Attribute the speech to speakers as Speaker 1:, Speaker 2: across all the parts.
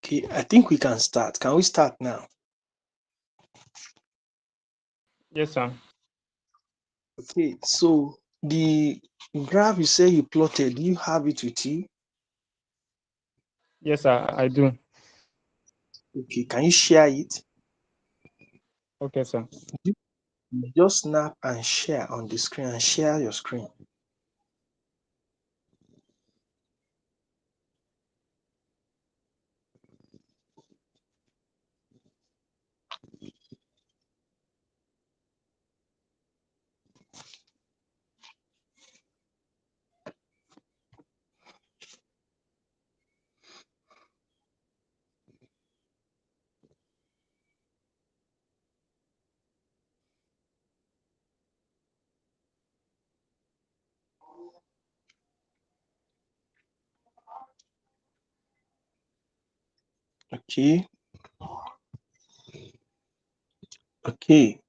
Speaker 1: Okay, I think we can start. Can we start now?
Speaker 2: Yes, sir.
Speaker 1: Okay, so the graph you say you plotted, do you have it with you?
Speaker 2: Yes, sir, I do.
Speaker 1: Okay, can you share it?
Speaker 2: Okay, sir.
Speaker 1: Just snap and share on the screen and share your screen. Okay, okay,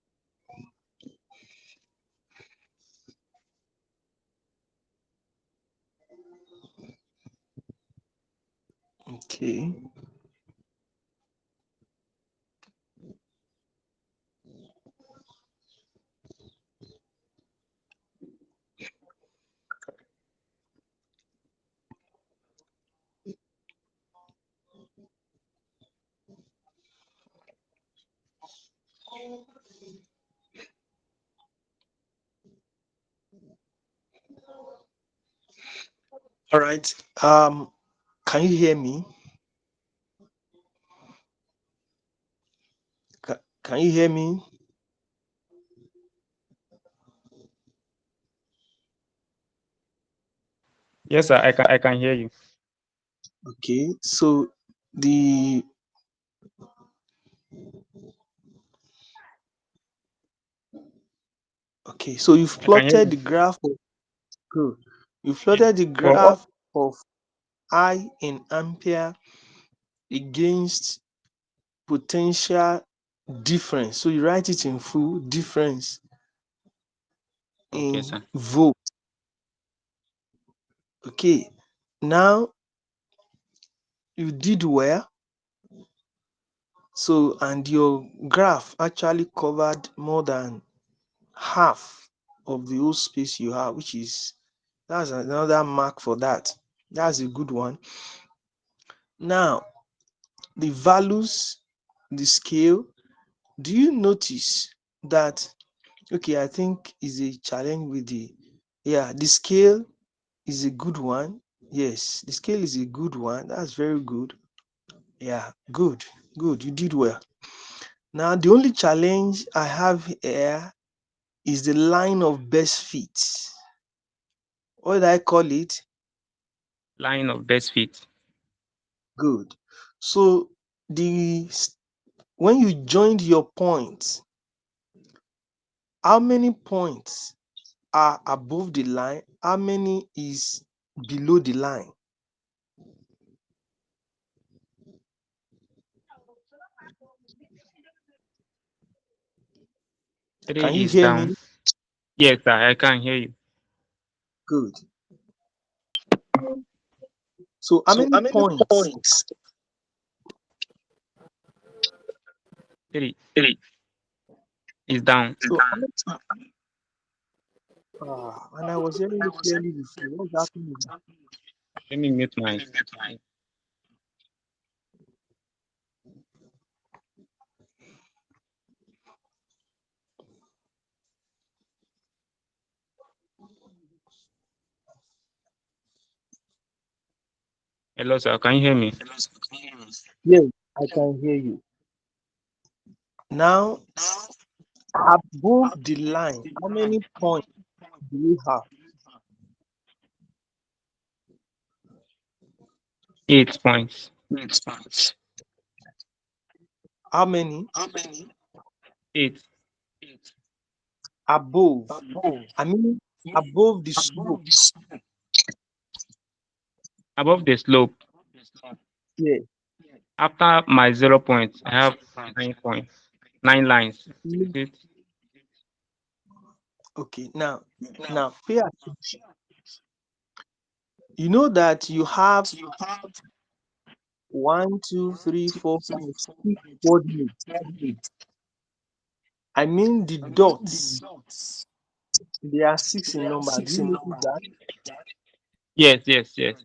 Speaker 1: okay. All right. Can you hear me? Can you hear me?
Speaker 2: Yes, sir, I can hear you.
Speaker 1: Okay, so the okay, so you've
Speaker 2: I can hear
Speaker 1: plotted
Speaker 2: you.
Speaker 1: the graph of good. You've
Speaker 2: Yes.
Speaker 1: plotted the
Speaker 2: For
Speaker 1: graph of I in ampere against potential difference. So you write it in full difference
Speaker 2: okay,
Speaker 1: in
Speaker 2: sir.
Speaker 1: volt. Okay. Now you did well. So and your graph actually covered more than half of the whole space you have, which is that's another mark for that. That's a good one. Now the values, the scale. Do you notice that okay, I think is a challenge with the scale is a good one. Yes, the scale is a good one. That's very good. Yeah, good, good. You did well. Now, the only challenge I have here is the line of best fit. What did I call it?
Speaker 2: Line of best fit.
Speaker 1: Good. So when you joined your points, how many points are above the line? How many is below the line? Can
Speaker 2: Three
Speaker 1: you
Speaker 2: is
Speaker 1: hear
Speaker 2: down.
Speaker 1: me?
Speaker 2: Yes, sir, I can hear you.
Speaker 1: Good. So how many points?
Speaker 2: Three is down.
Speaker 1: So how many, and I was hearing you clearly before. What's happening?
Speaker 2: Let me mute my. Hello, sir. Can you hear me?
Speaker 1: Yes, I can hear you. Now, above the line, how many points do you have?
Speaker 2: 8 points.
Speaker 1: How many?
Speaker 2: Eight.
Speaker 1: Above. I mean, above the slope.
Speaker 2: Above the slope.
Speaker 1: Yeah.
Speaker 2: After my 0 points, I have 9 points. 9 lines. Is it?
Speaker 1: Okay. Now, pay attention. You know that you have One, two, three, four, five, six coordinates. I mean the dots. There are six in number. Do you notice that?
Speaker 2: Yes, yes, yes.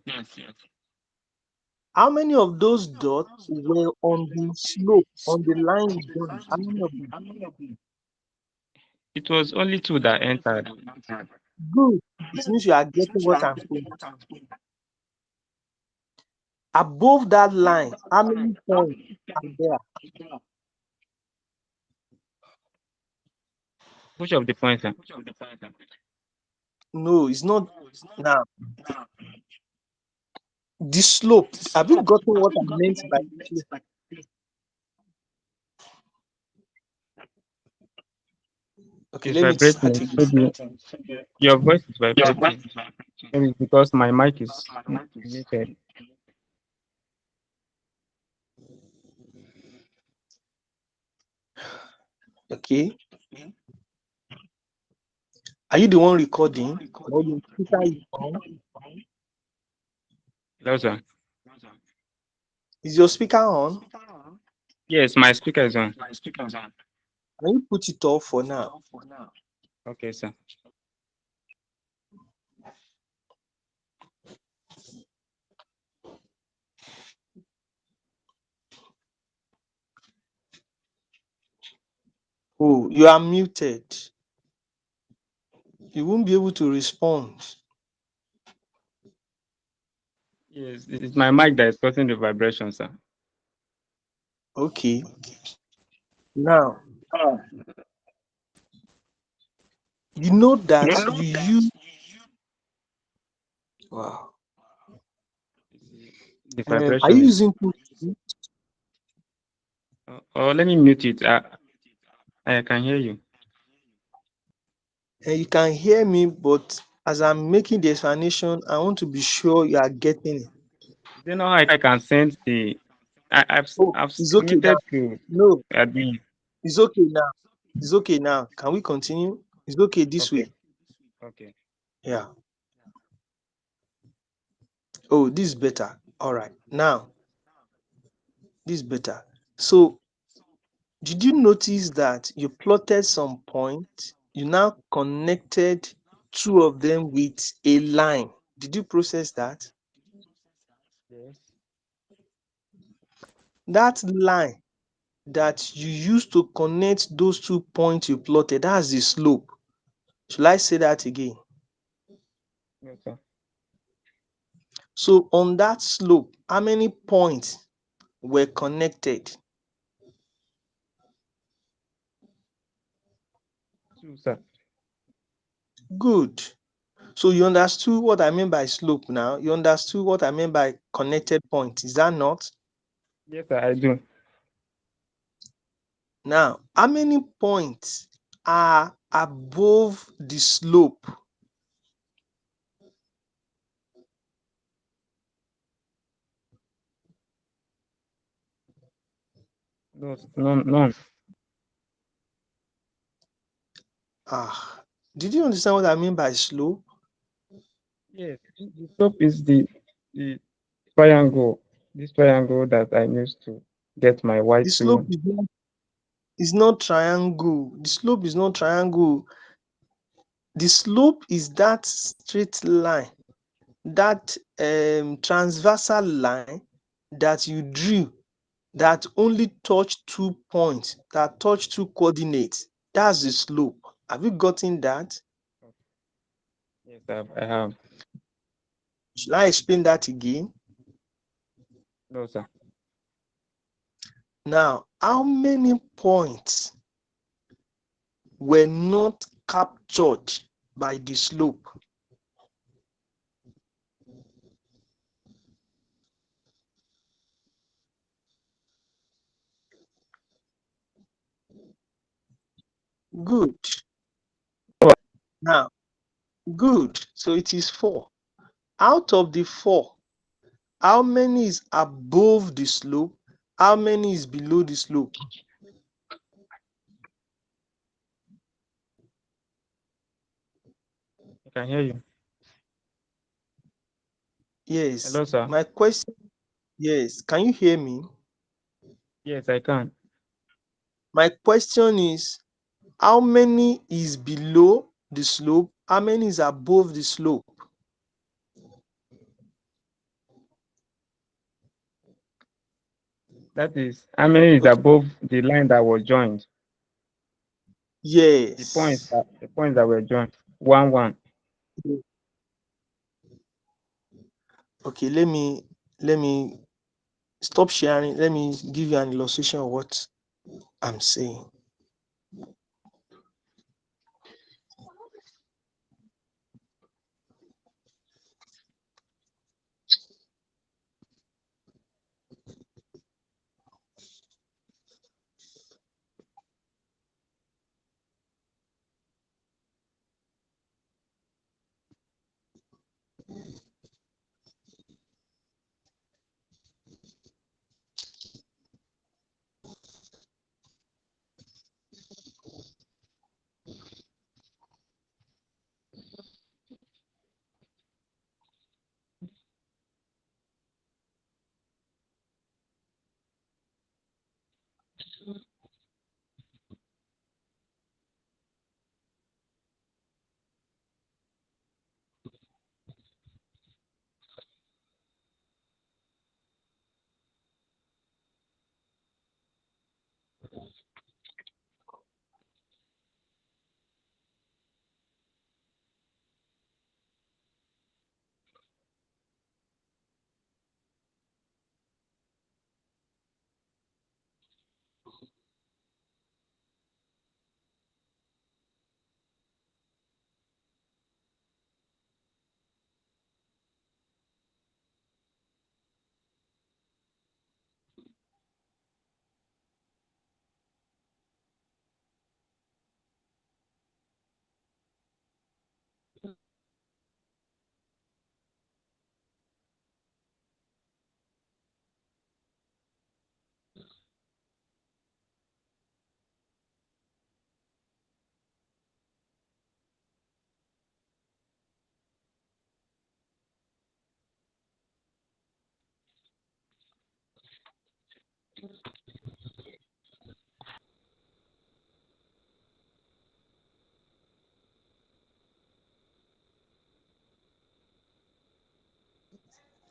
Speaker 1: How many of those dots were on the slope, on the line you joined? How many of them?
Speaker 2: It was only two that entered.
Speaker 1: Good. It means you are getting what I'm saying. Above that line, how many points are there?
Speaker 2: Which of the points?
Speaker 1: No, it's not. Now, the slope. Have you gotten what I meant by slope? Okay,
Speaker 2: It's
Speaker 1: let me start
Speaker 2: vibrating.
Speaker 1: again.
Speaker 2: Maybe your voice is vibrating. Maybe it's because my mic is muted.
Speaker 1: Okay. Are you the one recording? Or your speaker is on?
Speaker 2: Hello, sir.
Speaker 1: Is your speaker on?
Speaker 2: Yes, my speaker is on.
Speaker 1: Can you put it off for now?
Speaker 2: Okay, sir.
Speaker 1: Oh, you are muted. You won't be able to respond.
Speaker 2: Yes, it's my mic that is causing the vibration, sir.
Speaker 1: Okay. Now, you know that you use. Wow.
Speaker 2: The
Speaker 1: Are
Speaker 2: vibration
Speaker 1: you
Speaker 2: is.
Speaker 1: using two?
Speaker 2: Oh, let me mute it. I can hear you.
Speaker 1: And you can hear me, but as I'm making the explanation, I want to be sure you are getting it.
Speaker 2: Do you know how I can send the?
Speaker 1: Oh,
Speaker 2: I've
Speaker 1: it's okay now.
Speaker 2: submitted to
Speaker 1: No,
Speaker 2: admin.
Speaker 1: it's okay now. It's okay now. Can we continue? It's okay this
Speaker 2: Okay,
Speaker 1: way.
Speaker 2: okay.
Speaker 1: Yeah. Oh, this is better. All right. Now, this is better. So, did you notice that you plotted some points? You now connected two of them with a line. Did you process that?
Speaker 2: Yes.
Speaker 1: That line that you use to connect those 2 points you plotted, that's the slope. Should I say that again?
Speaker 2: Yes, sir.
Speaker 1: So on that slope, how many points were connected?
Speaker 2: Two, sir.
Speaker 1: Good. So you understood what I mean by slope now. You understood what I mean by connected points. Is that not?
Speaker 2: Yes, sir, I do.
Speaker 1: Now, how many points are above the slope?
Speaker 2: No, none, none.
Speaker 1: Ah, did you understand what I mean by slope?
Speaker 2: Yes, the slope is the triangle. This triangle that I used to get my
Speaker 1: The slope
Speaker 2: Y2.
Speaker 1: is not triangle. The slope is not triangle. The slope is that straight line, that transversal line that you drew that only touch 2 points, that touch two coordinates. That's the slope. Have you gotten that?
Speaker 2: Yes, I have.
Speaker 1: Should I explain that again?
Speaker 2: No, sir.
Speaker 1: Now, how many points were not captured by the slope? Good. Now, good. So it is 4. Out of the 4, how many is above the slope? How many is below the slope?
Speaker 2: I can hear you.
Speaker 1: Yes.
Speaker 2: Hello, sir.
Speaker 1: My question. Yes, can you hear me?
Speaker 2: Yes, I can.
Speaker 1: My question is, how many is below the slope? How many is above the slope?
Speaker 2: That is how many is
Speaker 1: Okay.
Speaker 2: above the line that was joined.
Speaker 1: Yes.
Speaker 2: The points that were joined. 1 1.
Speaker 1: Okay, let me stop sharing. Let me give you an illustration of what I'm saying.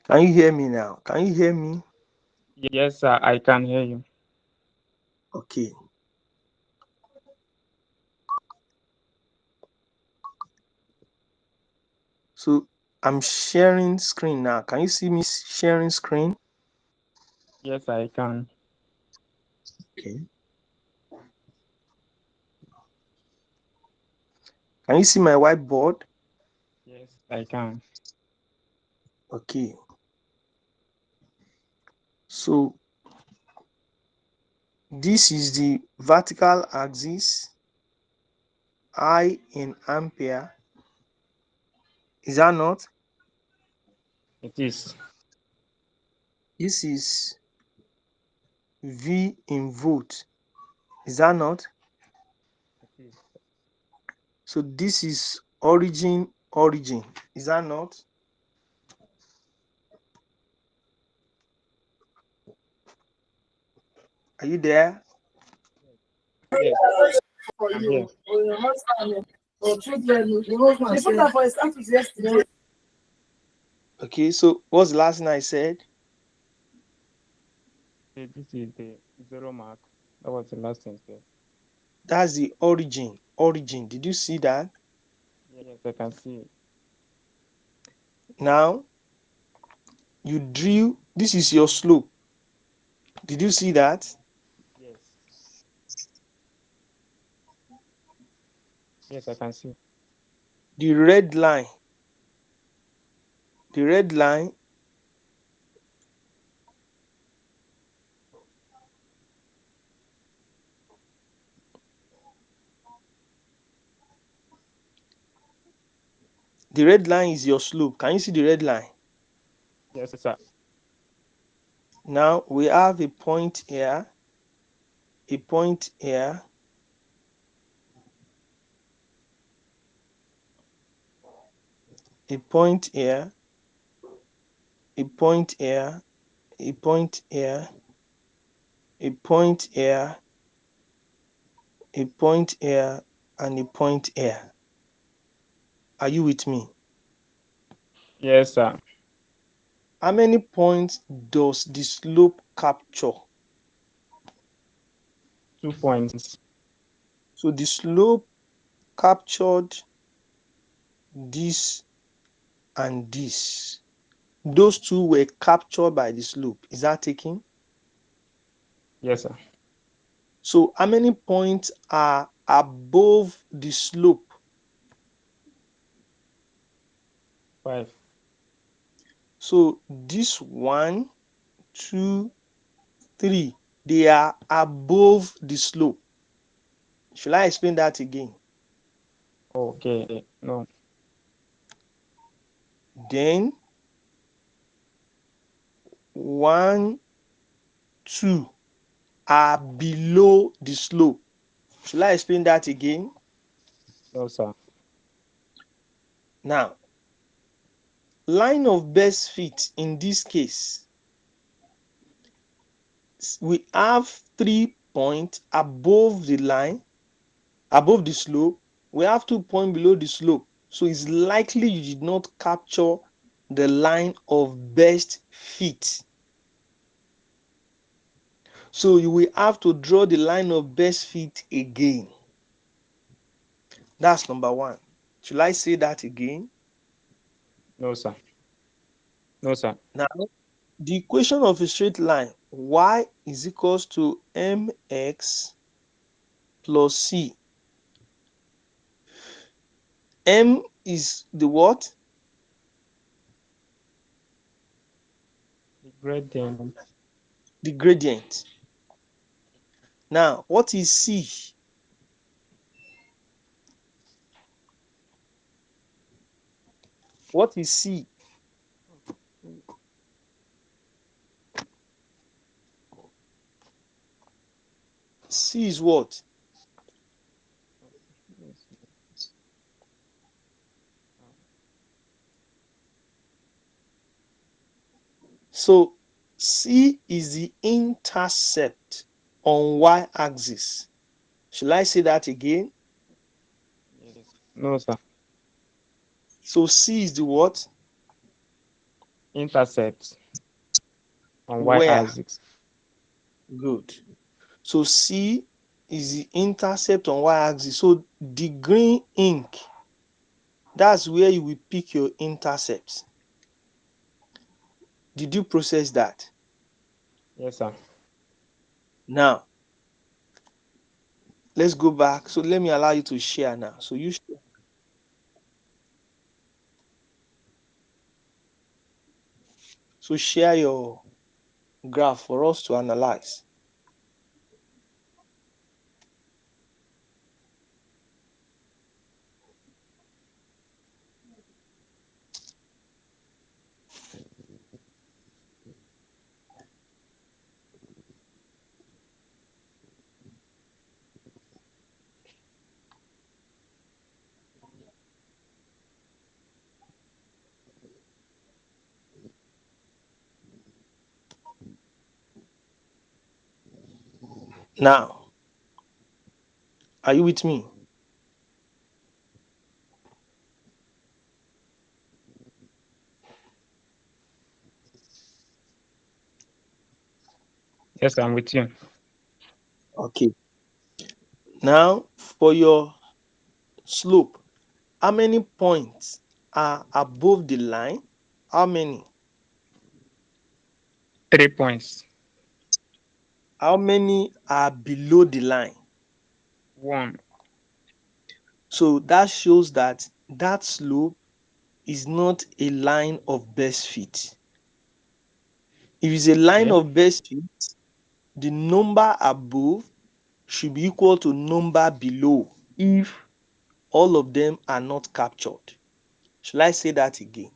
Speaker 1: Can you hear me now? Can you hear me?
Speaker 2: Yes, sir, I can hear you.
Speaker 1: Okay. So I'm sharing screen now. Can you see me sharing screen?
Speaker 2: Yes, I can.
Speaker 1: Okay. Can you see my whiteboard?
Speaker 2: Yes, I can.
Speaker 1: Okay. So this is the vertical axis, I in ampere. Is that not?
Speaker 2: It is.
Speaker 1: This is V in volt. Is that not?
Speaker 2: It is.
Speaker 1: So this is origin. Is that not? Are you there?
Speaker 2: Yes, I'm here.
Speaker 1: Okay, so what's the last thing I said?
Speaker 2: This is the 0 mark. That was the last thing said.
Speaker 1: That's the origin. Origin. Did you see that?
Speaker 2: Yes, I can see it.
Speaker 1: Now you drill. This is your slope. Did you see that?
Speaker 2: Yes. Yes, I can see.
Speaker 1: The red line. The red line. The red line is your slope. Can you see the red line?
Speaker 2: Yes, sir.
Speaker 1: Now we have a point here, a point here, a point here, a point here, a point here, a point here, a point here, and a point here. Are you with me?
Speaker 2: Yes, sir.
Speaker 1: How many points does the slope capture?
Speaker 2: 2 points.
Speaker 1: So the slope captured this and this. Those two were captured by the slope. Is that taken?
Speaker 2: Yes, sir.
Speaker 1: So how many points are above the slope?
Speaker 2: 5.
Speaker 1: So this one, two, three, they are above the slope. Should I explain that again?
Speaker 2: Okay. No.
Speaker 1: Then one, two are below the slope. Should I explain that again?
Speaker 2: No, sir.
Speaker 1: Now, line of best fit in this case, we have 3 points above the line, above the slope. We have 2 points below the slope. So it's likely you did not capture the line of best fit. So you will have to draw the line of best fit again. That's number one. Should I say that again?
Speaker 2: No, sir. No, sir.
Speaker 1: Now, the equation of a straight line, y is equals to mx plus c. M is the what?
Speaker 2: The gradient.
Speaker 1: The gradient. Now, what is c? What is c? C is what?
Speaker 2: Yes.
Speaker 1: So c is the intercept on y-axis. Should I say that again?
Speaker 2: Yes. No, sir.
Speaker 1: So c is the what?
Speaker 2: Intercept on
Speaker 1: Where?
Speaker 2: y-axis.
Speaker 1: Good. So c is the intercept on y-axis. So the green ink, that's where you will pick your intercepts. Did you process that?
Speaker 2: Yes, sir.
Speaker 1: Now, let's go back. So let me allow you to share now. So you share. So share your graph for us to analyze. Now, are you with me?
Speaker 2: Yes, I'm with you.
Speaker 1: Okay. Now, for your slope, how many points are above the line? How many?
Speaker 2: 3 points.
Speaker 1: How many are below the line?
Speaker 2: 1.
Speaker 1: So that shows that that slope is not a line of best fit. If it's a line
Speaker 2: Okay.
Speaker 1: of best fit, the number above should be equal to number below if all of them are not captured. Shall I say that again?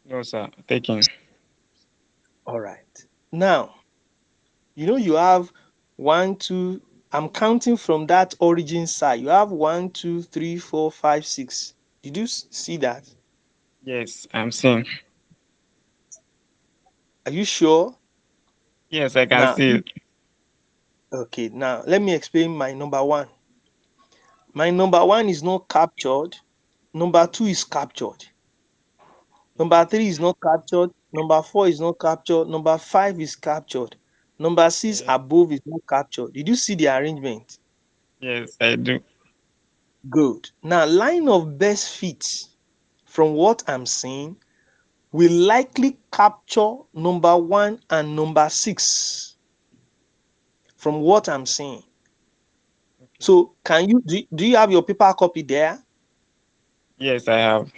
Speaker 2: No, sir. Taking.
Speaker 1: All right. Now, you have one, two. I'm counting from that origin side. You have one, two, three, four, five, six. Did you see that?
Speaker 2: Yes, I'm seeing.
Speaker 1: Are you sure?
Speaker 2: Yes, I can
Speaker 1: Now,
Speaker 2: see it.
Speaker 1: okay, now let me explain my number one. My number one is not captured. Number two is captured. Number three is not captured. Number four is not captured. Number five is captured. Number six
Speaker 2: Yes,
Speaker 1: above is not captured. Did you see the arrangement?
Speaker 2: yes, I do.
Speaker 1: Good. Now, line of best fit from what I'm saying will likely capture number one and number six from what I'm saying.
Speaker 2: Okay.
Speaker 1: So, can you do you have your paper copy there?
Speaker 2: Yes, I have.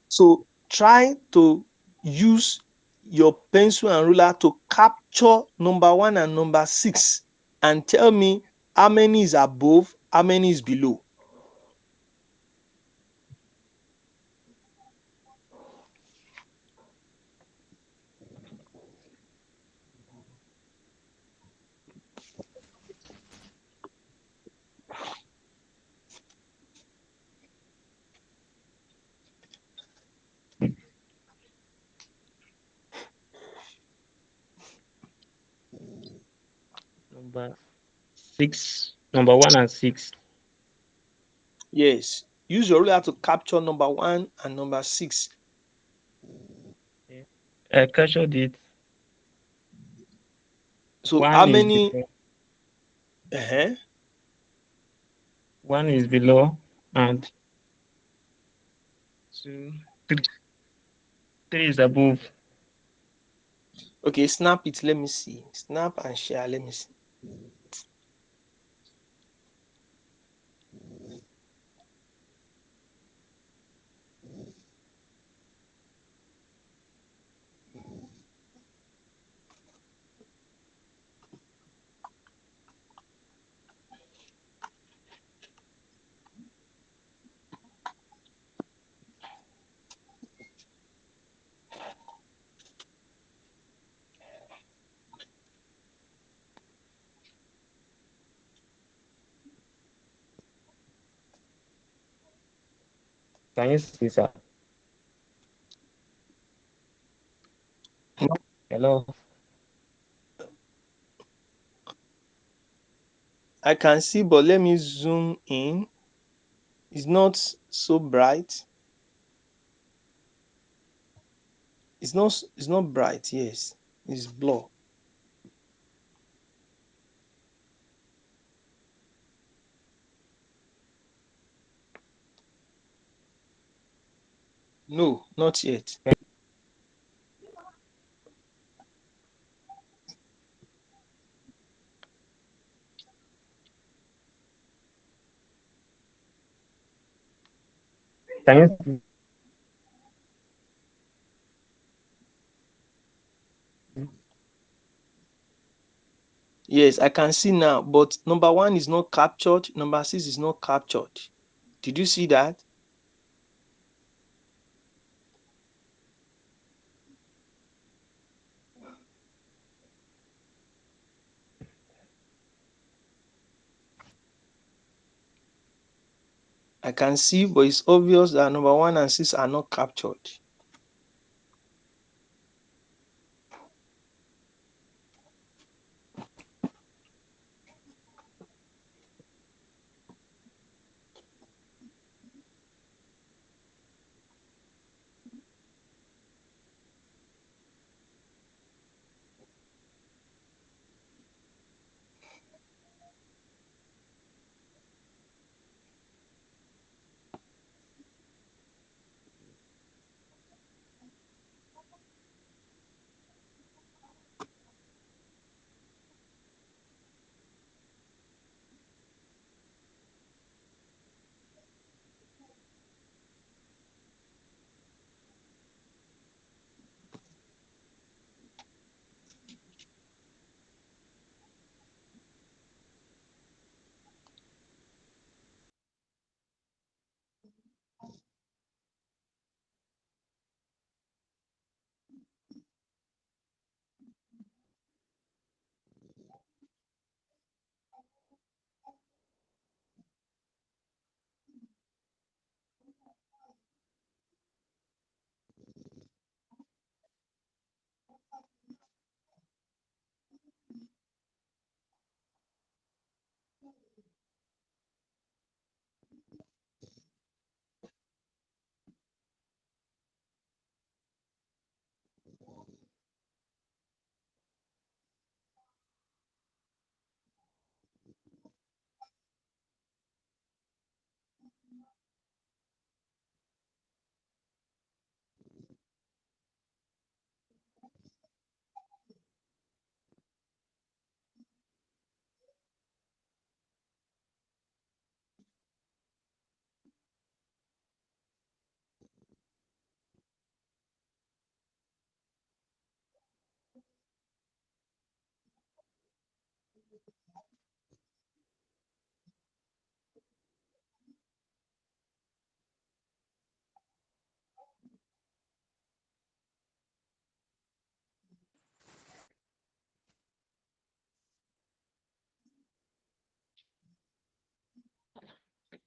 Speaker 1: So, try to use your pencil and ruler to capture number one and number six and tell me how many is above, how many is below.
Speaker 2: Number six, number one and six.
Speaker 1: Yes, use your ruler to capture number one and number six.
Speaker 2: Okay. I captured it.
Speaker 1: So, how
Speaker 2: One is
Speaker 1: many?
Speaker 2: below,
Speaker 1: Uh-huh.
Speaker 2: one is below, and two, three, three is above.
Speaker 1: Okay, snap it. Let me see. Snap and share. Let me see.
Speaker 2: Can you see, sir? Hello.
Speaker 1: I can see, but let me zoom in. It's not so bright. It's not bright, yes. It's blur. No, not yet.
Speaker 2: Can you see?
Speaker 1: Yes, I can see now, but number one is not captured, number six is not captured. Did you see that? I can see, but it's obvious that number one and six are not captured.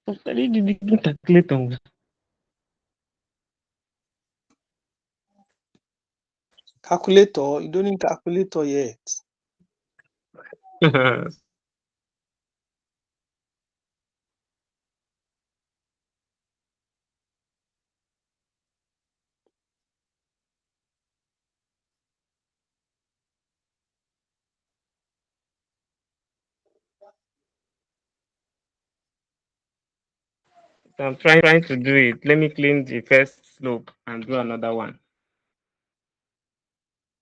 Speaker 2: Totally didn't calculate on.
Speaker 1: Calculator? You don't need calculator yet.
Speaker 2: I'm trying to do it. Let me clean the first slope and do another one.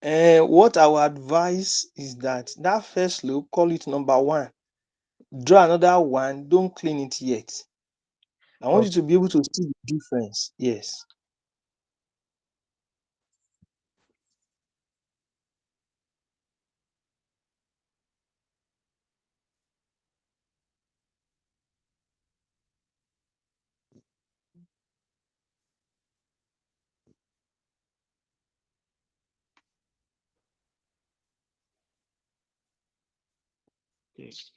Speaker 1: What I would advise is that first loop, call it number one. Draw another one. Don't clean it yet. I want you
Speaker 2: Okay.
Speaker 1: to be able to see the difference. Yes.
Speaker 2: Yes.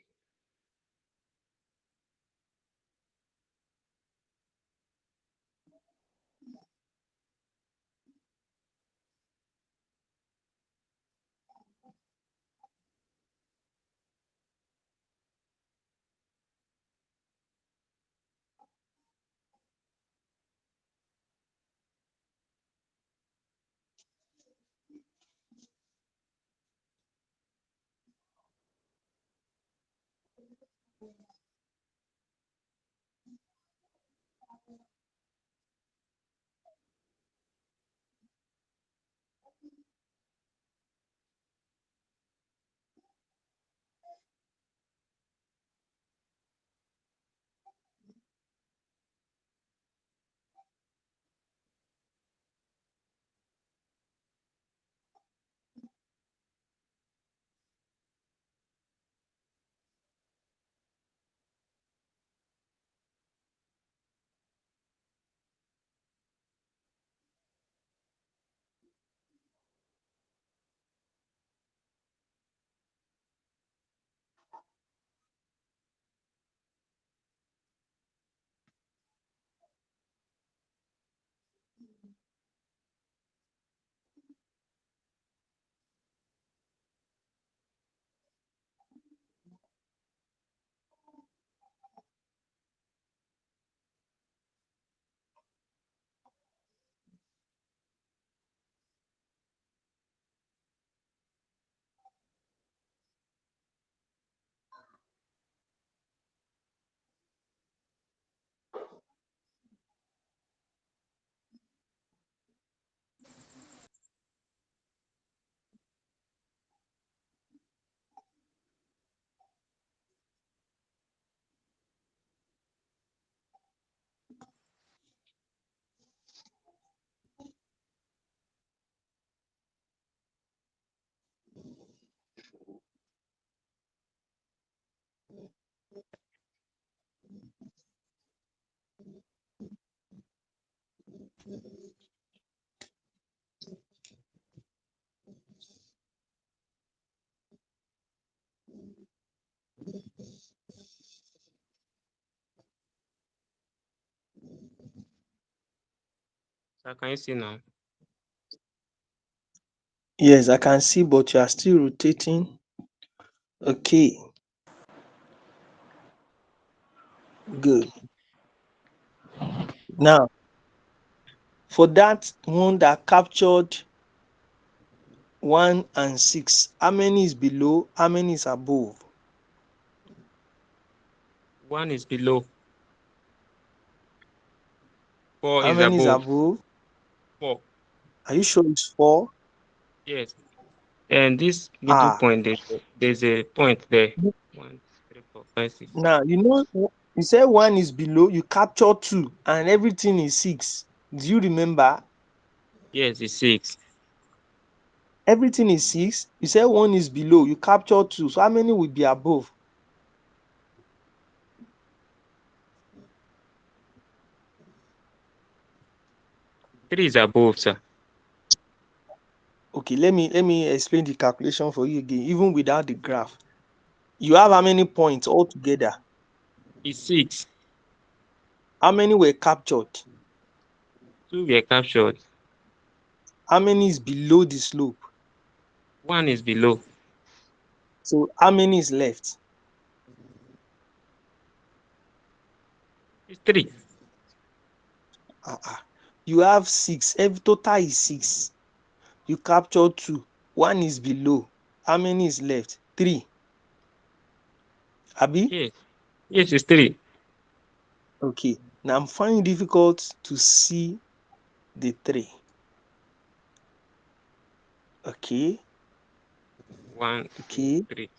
Speaker 2: So can you see now?
Speaker 1: Yes, I can see, but you are still rotating. Okay, good. Now, for that one that captured 1 and 6, how many is below? How many is above?
Speaker 2: One is below, four
Speaker 1: How
Speaker 2: is
Speaker 1: many is
Speaker 2: above.
Speaker 1: above?
Speaker 2: Four.
Speaker 1: Are you sure it's 4?
Speaker 2: Yes. And this middle
Speaker 1: Ah,
Speaker 2: point, there's a point there. One, two, three, four, five, six.
Speaker 1: now you know you said 1 is below, you capture 2, and everything is 6. Do you remember?
Speaker 2: Yes, it's six.
Speaker 1: Everything is 6. You said one is below. You capture 2. So how many will be above?
Speaker 2: Three is above, sir.
Speaker 1: Okay, let me explain the calculation for you again, even without the graph. You have how many points altogether?
Speaker 2: It's 6.
Speaker 1: How many were captured?
Speaker 2: 2 were captured.
Speaker 1: How many is below the slope?
Speaker 2: 1 is below.
Speaker 1: So how many is left?
Speaker 2: It's 3.
Speaker 1: Uh-uh. You have 6. Every total is 6. You capture 2. 1 is below. How many is left? 3. Abi?
Speaker 2: Yes. Yes, it's 3.
Speaker 1: Okay. Now I'm finding it difficult to see the 3. Okay.
Speaker 2: 1, 2,
Speaker 1: Okay.
Speaker 2: 3.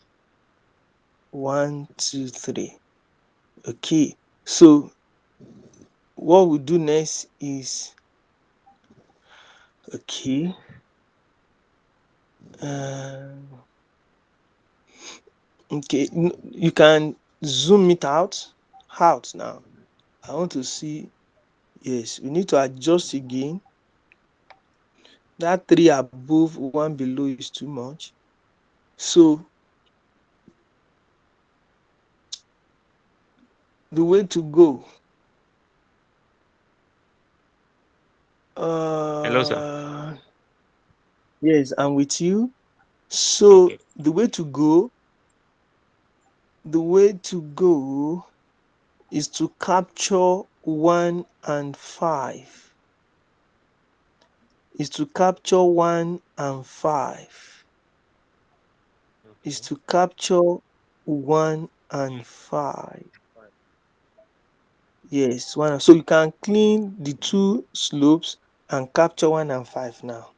Speaker 1: 1, 2, 3. Okay. So what we do next is okay. Uh, okay. You can zoom it out now. I want to see. Yes, we need to adjust again. That 3 above, 1 below is too much. So the way to go.
Speaker 2: Hello, sir.
Speaker 1: Uh, yes, I'm with you. So
Speaker 2: Okay.
Speaker 1: the way to go is to capture 1 and 5. Is to capture 1 and 5. Is
Speaker 2: Okay.
Speaker 1: to capture 1 and 5. Yes, one. So you can clean the two slopes and capture 1 and 5 now.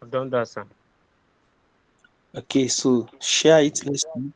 Speaker 2: I've done that, sir.
Speaker 1: Okay, so share it. Let's see.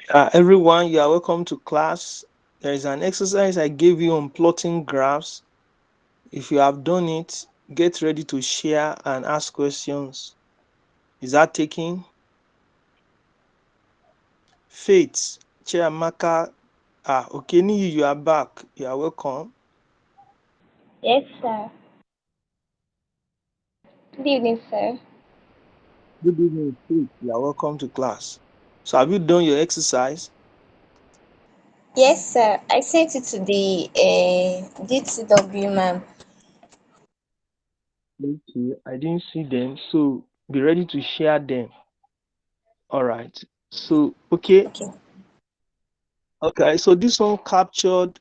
Speaker 1: Everyone, you are welcome to class. There is an exercise I gave you on plotting graphs. If you have done it, get ready to share and ask questions. Is that taking? Faith, Chiamaka, Okeni, you are back. You are welcome.
Speaker 3: Yes, sir. Good evening, sir.
Speaker 1: Good evening, Faith. You are welcome to class. So, have you done your exercise?
Speaker 3: Yes, sir. I sent it to the DTW ma'am.
Speaker 1: Okay, I didn't see them, so be ready to share them. All right. So, okay,
Speaker 3: Okay.
Speaker 1: okay. So this one captured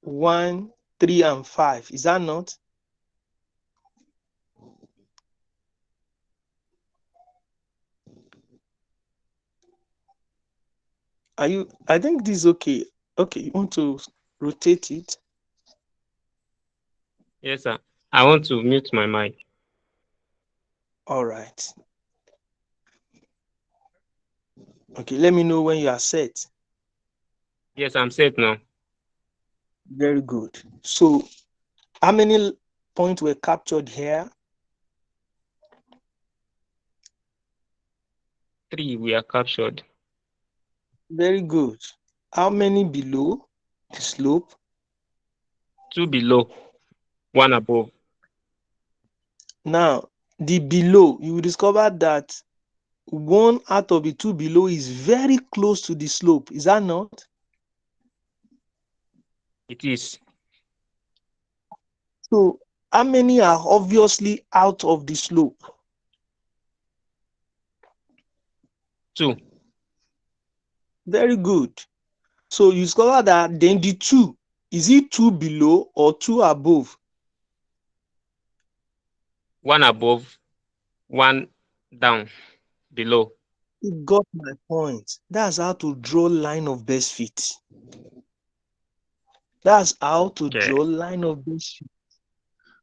Speaker 1: 1, 3, and 5. Is that not? Are you? I think this is okay. Okay, you want to rotate it?
Speaker 2: Yes, sir. I want to mute my mic.
Speaker 1: All right. Okay, let me know when you are set.
Speaker 2: Yes, I'm set now.
Speaker 1: Very good. So, how many points were captured here?
Speaker 2: 3 we are captured.
Speaker 1: Very good. How many below the slope?
Speaker 2: 2 below, 1 above.
Speaker 1: Now, the below, you will discover that one out of the two below is very close to the slope. Is that not?
Speaker 2: It is
Speaker 1: So, how many are obviously out of the slope?
Speaker 2: 2.
Speaker 1: Very good. So, you discover that then the two, is it two below or two above?
Speaker 2: 1 above, 1 down below.
Speaker 1: You got my point. That's how to draw line of best fit. That's how to
Speaker 2: Okay.
Speaker 1: draw line of best fit.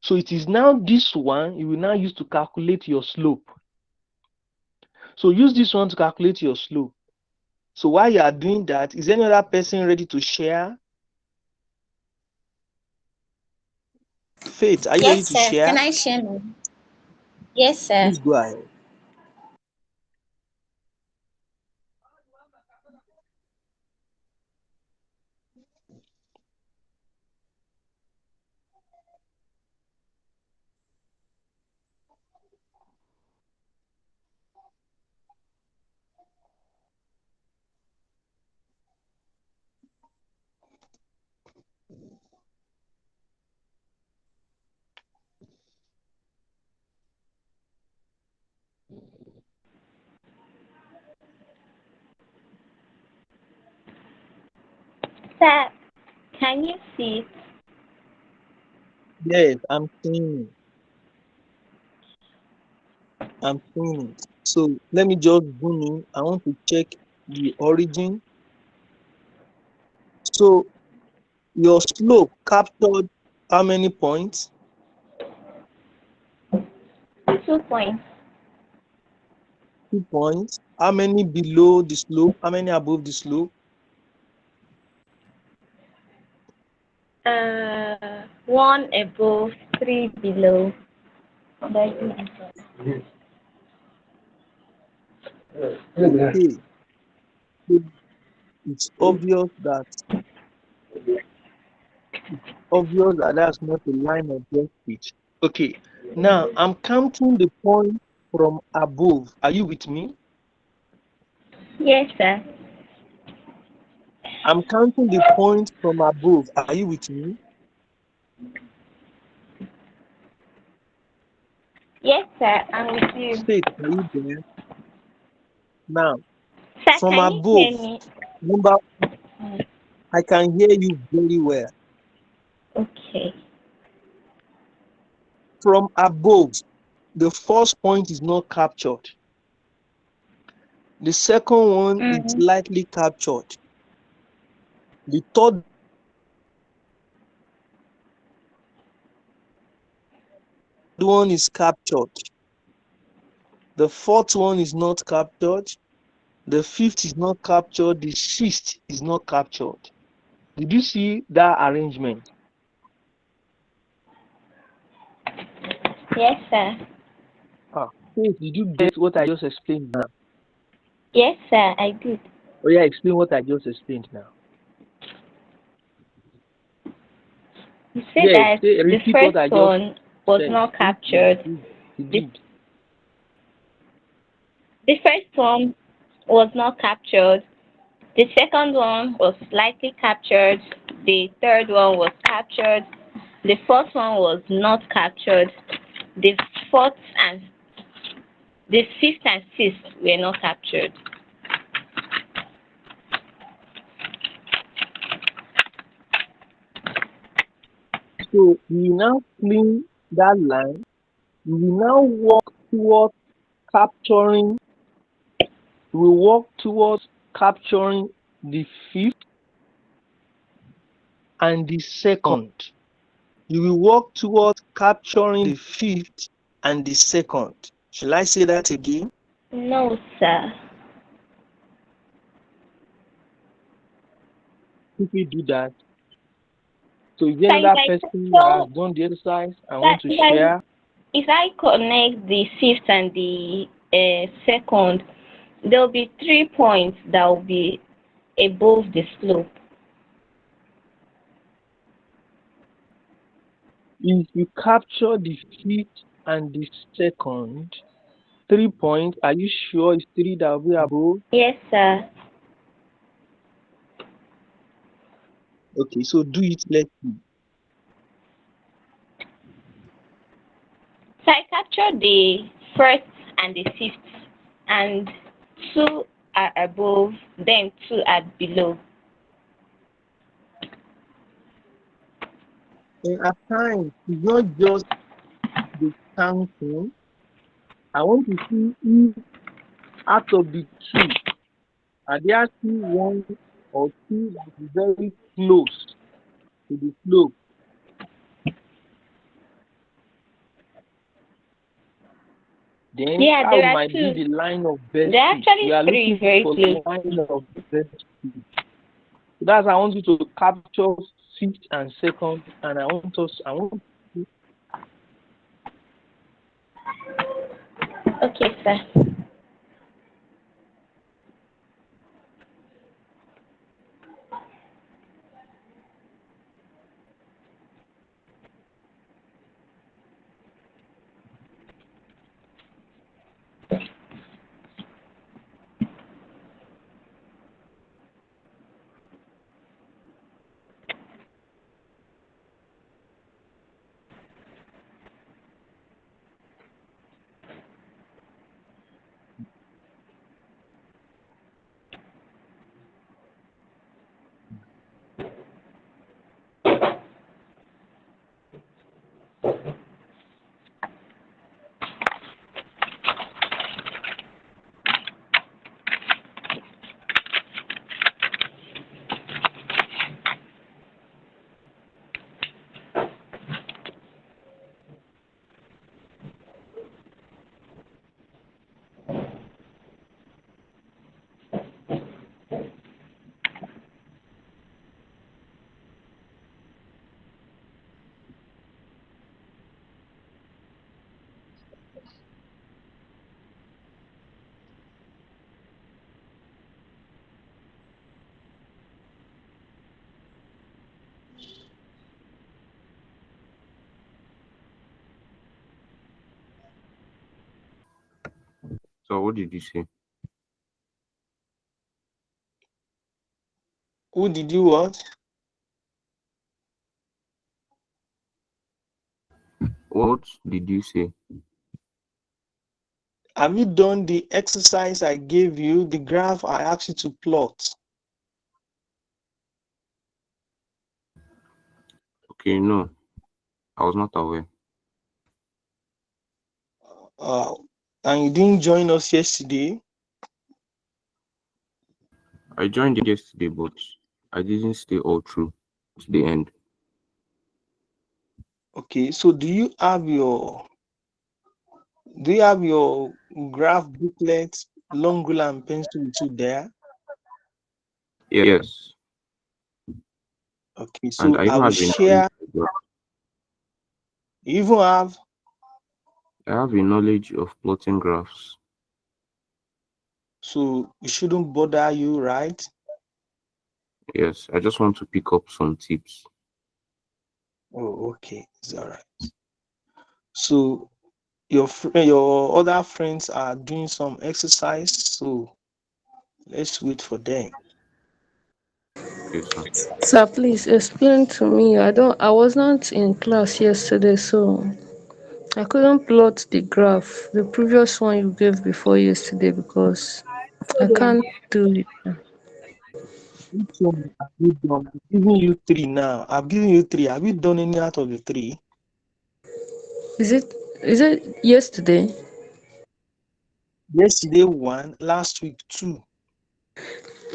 Speaker 1: So, it is now this one you will now use to calculate your slope. So, use this one to calculate your slope. So while you are doing that, is any other person ready to share? Faith, are you ready
Speaker 3: Yes,
Speaker 1: to
Speaker 3: sir. Can
Speaker 1: share?
Speaker 3: I share now? Yes, sir.
Speaker 1: Please go ahead.
Speaker 3: Sir, can you see it?
Speaker 1: Yes, I'm seeing it. I'm seeing it. So let me just zoom in. I want to check the origin. So your slope captured how many points?
Speaker 3: 2 points.
Speaker 1: 2 points. How many below the slope? How many above the slope?
Speaker 3: One above, three below.
Speaker 1: Okay. So it's obvious that that's not a line of best fit. Okay. Now I'm counting the points from above. Are you with me?
Speaker 3: Yes, sir.
Speaker 1: I'm counting the points from above. Are you with me?
Speaker 3: Yes, sir. I'm with you.
Speaker 1: Faith, are you there? Now,
Speaker 3: Sir,
Speaker 1: from
Speaker 3: can you hear
Speaker 1: above,
Speaker 3: me?
Speaker 1: remember, I can hear you very well.
Speaker 3: Okay.
Speaker 1: From above, the first point is not captured. The second one is
Speaker 3: Mm-hmm.
Speaker 1: lightly captured. The third one is captured. The fourth one is not captured. The fifth is not captured, the sixth is not captured. Did you see that arrangement?
Speaker 3: Yes, sir.
Speaker 1: So did you get what I just explained now?
Speaker 3: Yes, sir, I did.
Speaker 1: Oh yeah, explain what I just explained now.
Speaker 3: You said
Speaker 1: Yeah,
Speaker 3: that
Speaker 1: say
Speaker 3: the
Speaker 1: repeat what
Speaker 3: first
Speaker 1: I just
Speaker 3: one was
Speaker 1: said.
Speaker 3: not
Speaker 1: Please, you
Speaker 3: captured.
Speaker 1: did. You
Speaker 3: The,
Speaker 1: did.
Speaker 3: the first one was not captured. The second one was slightly captured. The third one was captured. The fourth one was not captured. The fourth and the fifth and sixth were not captured.
Speaker 1: So we now clean that line. We will now walk towards capturing. We walk towards capturing the fifth and the second. You will walk towards capturing the fifth and the second. Shall I say that again?
Speaker 3: No, sir.
Speaker 1: If we do that, so if there
Speaker 3: Sir, if
Speaker 1: another
Speaker 3: I
Speaker 1: person that has
Speaker 3: capture,
Speaker 1: done the exercise and
Speaker 3: sir,
Speaker 1: want to share,
Speaker 3: if I connect the fifth and the second, there will be 3 points that will be above the slope.
Speaker 1: if you capture the fifth and the second, 3 points, are you sure it's three that will be above?
Speaker 3: Yes, sir.
Speaker 1: Okay, so do it. Let's see.
Speaker 3: So I captured the first and the fifth, and two are above, then two are below.
Speaker 1: And at times, it's not just the counting. I want to see if out of the two, are there still one or two that is very close to the slope? Then
Speaker 3: Yeah,
Speaker 1: that
Speaker 3: there are
Speaker 1: might be
Speaker 3: two.
Speaker 1: the line of best
Speaker 3: There are
Speaker 1: fit. We
Speaker 3: actually
Speaker 1: are
Speaker 3: three
Speaker 1: looking
Speaker 3: very
Speaker 1: for
Speaker 3: close.
Speaker 1: line of best fit. So that's I want you to capture fifth and second, and I want
Speaker 3: Okay, sir.
Speaker 4: So what did you say?
Speaker 1: who did you what?
Speaker 4: What did you say?
Speaker 1: Have you done the exercise I gave you, the graph I asked you to plot?
Speaker 4: Okay, no, I was not aware.
Speaker 1: Uh, and you didn't join us yesterday?
Speaker 4: I joined yesterday, but I didn't stay all through to the end.
Speaker 1: Okay, so do you have your graph booklet long ruler and pencil with you there?
Speaker 4: Yes.
Speaker 1: Okay,
Speaker 4: And
Speaker 1: so
Speaker 4: I
Speaker 1: I
Speaker 4: even
Speaker 1: will
Speaker 4: have a knowledge
Speaker 1: share.
Speaker 4: of graph.
Speaker 1: You even have.
Speaker 4: I have a knowledge of plotting graphs.
Speaker 1: So it shouldn't bother you, right?
Speaker 4: Yes, I just want to pick up some tips.
Speaker 1: Oh, okay, it's all right. So your other friends are doing some exercise, so let's wait for them.
Speaker 4: Okay, sir.
Speaker 5: Sir, please explain to me. I was not in class yesterday, so I couldn't plot the graph, the previous one you gave before yesterday, because I can't do it.
Speaker 1: Which one have you done? I'm giving you three now. I've given you three. Have you done any out of the three?
Speaker 5: Is it is it yesterday?
Speaker 1: Yesterday one, last week two.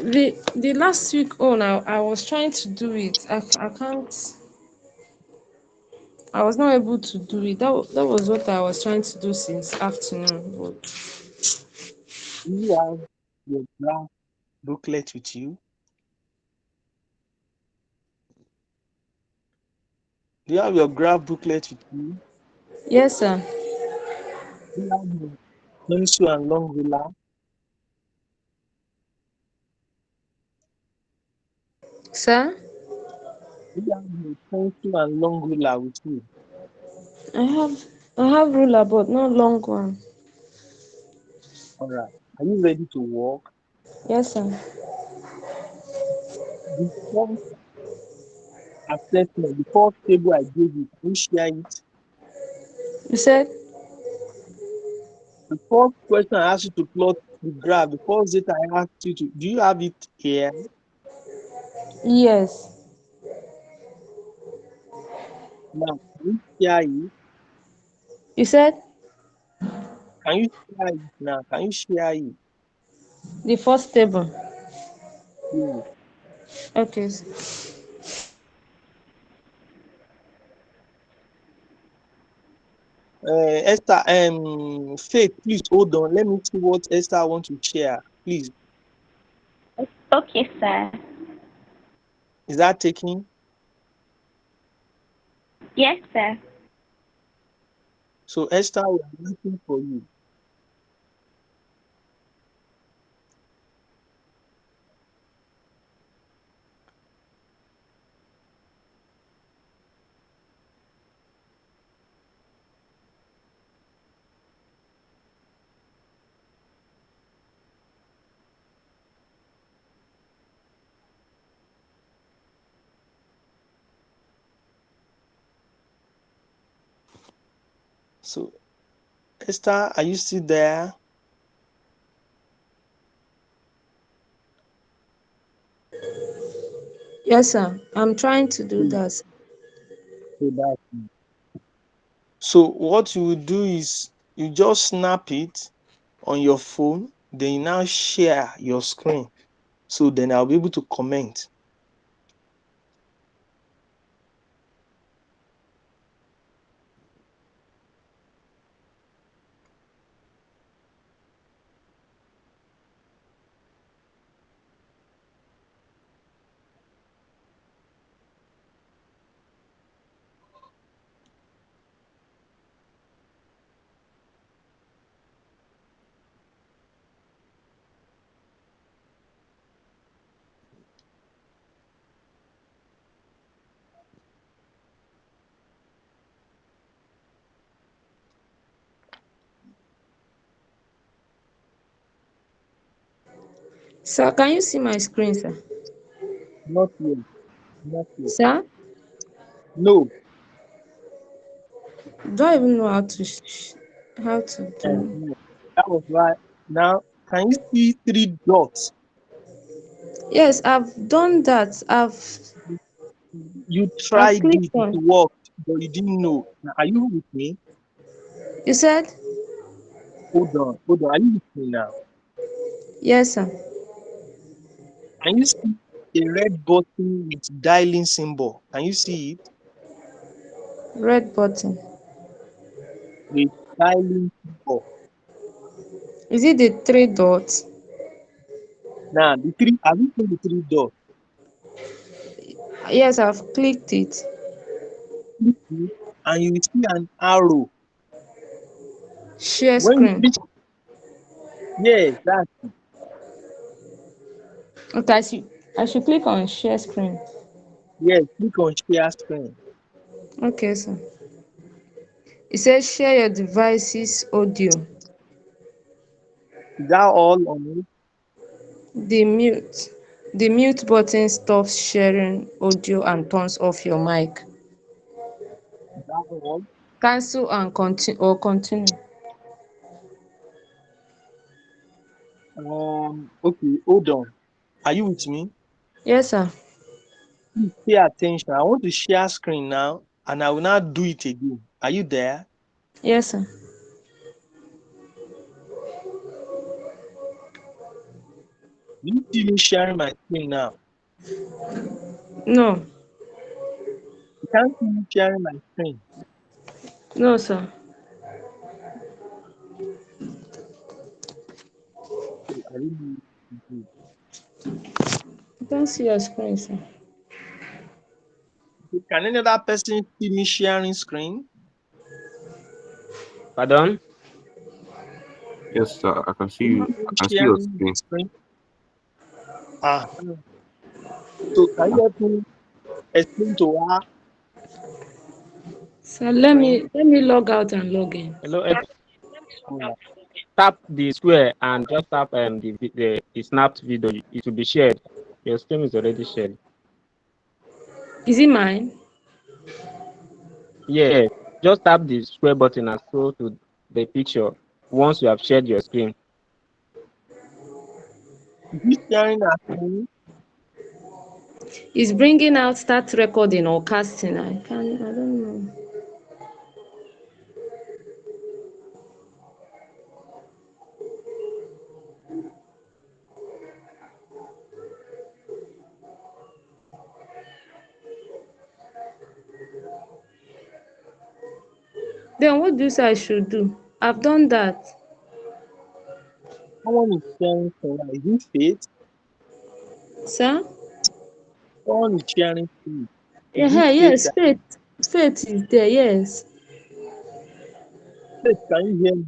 Speaker 5: The last week on, I was trying to do it. I can't. I was not able to do it. That was what I was trying to do since afternoon. But
Speaker 1: Do you have your graph booklet with you? Do you have your graph booklet with you?
Speaker 5: yes, sir.
Speaker 1: Do you have your pencil and long ruler?
Speaker 5: Sir,
Speaker 1: Do you have your pencil and long ruler with you?
Speaker 5: I have I have ruler, but not long one.
Speaker 1: All right. Are you ready to work?
Speaker 5: Yes, sir.
Speaker 1: The first assessment, the first table I gave you, can you share it?
Speaker 5: You said
Speaker 1: The first question I asked you to plot the graph, the first data I asked you to, do you have it here?
Speaker 5: yes.
Speaker 1: Now, can you share it?
Speaker 5: You said
Speaker 1: Can you share it now? Can you share it?
Speaker 5: the first table.
Speaker 1: Yes.
Speaker 5: Okay.
Speaker 1: Esther, Faith, please hold on. Let me see what Esther wants to share. Please,
Speaker 3: Okay, sir.
Speaker 1: is that taking?
Speaker 3: Yes, sir.
Speaker 1: So, Esther, we are waiting for you. So, Esther, are you still there?
Speaker 5: Yes, sir. I'm trying to do
Speaker 1: Please,
Speaker 5: that.
Speaker 1: say that. So, what you will do is you just snap it on your phone, then you now share your screen. So then I'll be able to comment.
Speaker 5: Sir, can you see my screen, sir?
Speaker 1: Not yet. Not yet.
Speaker 5: Sir,
Speaker 1: No.
Speaker 5: don't even know how to do.
Speaker 1: No. That was why. Now, can you see three dots?
Speaker 5: Yes, I've done that.
Speaker 1: You
Speaker 5: I've
Speaker 1: tried it,
Speaker 5: clicked
Speaker 1: it
Speaker 5: on.
Speaker 1: worked, but you didn't know. Now, are you with me?
Speaker 5: You said
Speaker 1: Hold on. Hold on. Are you with me now?
Speaker 5: yes, sir.
Speaker 1: Can you see a red button with dialing symbol? Can you see it?
Speaker 5: Red button.
Speaker 1: With dialing symbol.
Speaker 5: Is it the three dots?
Speaker 1: Now the three, have you seen the three dots?
Speaker 5: Yes, I've clicked it.
Speaker 1: Click it and you will see an arrow.
Speaker 5: Share
Speaker 1: When you
Speaker 5: screen.
Speaker 1: click, yes, that's
Speaker 5: Okay, I should click on share screen.
Speaker 1: yes, click on share screen.
Speaker 5: Okay, sir. It says share your device's audio.
Speaker 1: Is that all on it?
Speaker 5: The mute. The mute button stops sharing audio and turns off your mic.
Speaker 1: Is that all?
Speaker 5: Cancel and continue.
Speaker 1: Okay, hold on. Are you with me?
Speaker 5: Yes, sir.
Speaker 1: Please pay attention. I want to share screen now and I will not do it again. Are you there?
Speaker 5: Yes, sir.
Speaker 1: Do you see me sharing my screen now?
Speaker 5: No.
Speaker 1: You can't see me sharing my screen.
Speaker 5: No, sir.
Speaker 1: So I really need to do.
Speaker 5: I don't see your screen, sir.
Speaker 1: Okay, can any other person see me sharing screen?
Speaker 2: Pardon?
Speaker 4: Yes, sir. I can see
Speaker 1: Can you
Speaker 4: you.
Speaker 1: see me
Speaker 4: I can see your
Speaker 1: sharing
Speaker 4: screen.
Speaker 1: screen? Ah, so can you help me explain to her
Speaker 5: So
Speaker 1: the
Speaker 5: let
Speaker 1: screen?
Speaker 5: me let me log out and log in.
Speaker 2: Hello,
Speaker 1: Yeah.
Speaker 2: tap the square and just tap the snapped video. It will be shared. Your screen is already shared.
Speaker 5: Is it mine?
Speaker 2: Yes, just tap the square button and scroll to the picture once you have shared your screen.
Speaker 1: Is he sharing her screen?
Speaker 5: It's bringing out start recording or casting. I don't know. Then what do you say I should do? I've done that.
Speaker 1: Someone is sharing screen. Is it Faith?
Speaker 5: Sir?
Speaker 1: Someone is sharing screen. Is it
Speaker 5: Yeah,
Speaker 1: Faith
Speaker 5: yes,
Speaker 1: that
Speaker 5: faith. Faith is there, yes.
Speaker 1: Faith, can you hear me?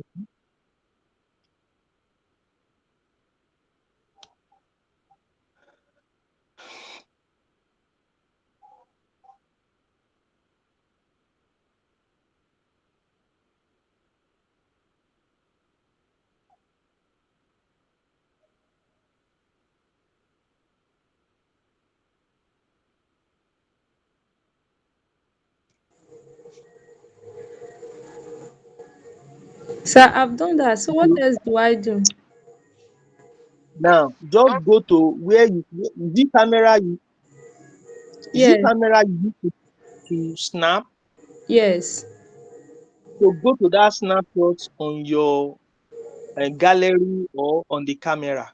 Speaker 5: Sir, I've done that. So what
Speaker 1: Okay.
Speaker 5: else do I do?
Speaker 1: Now just go to where you is it camera you is it
Speaker 5: Yes,
Speaker 1: camera you use to snap?
Speaker 5: yes.
Speaker 1: So go to that snapshot on your gallery or on the camera.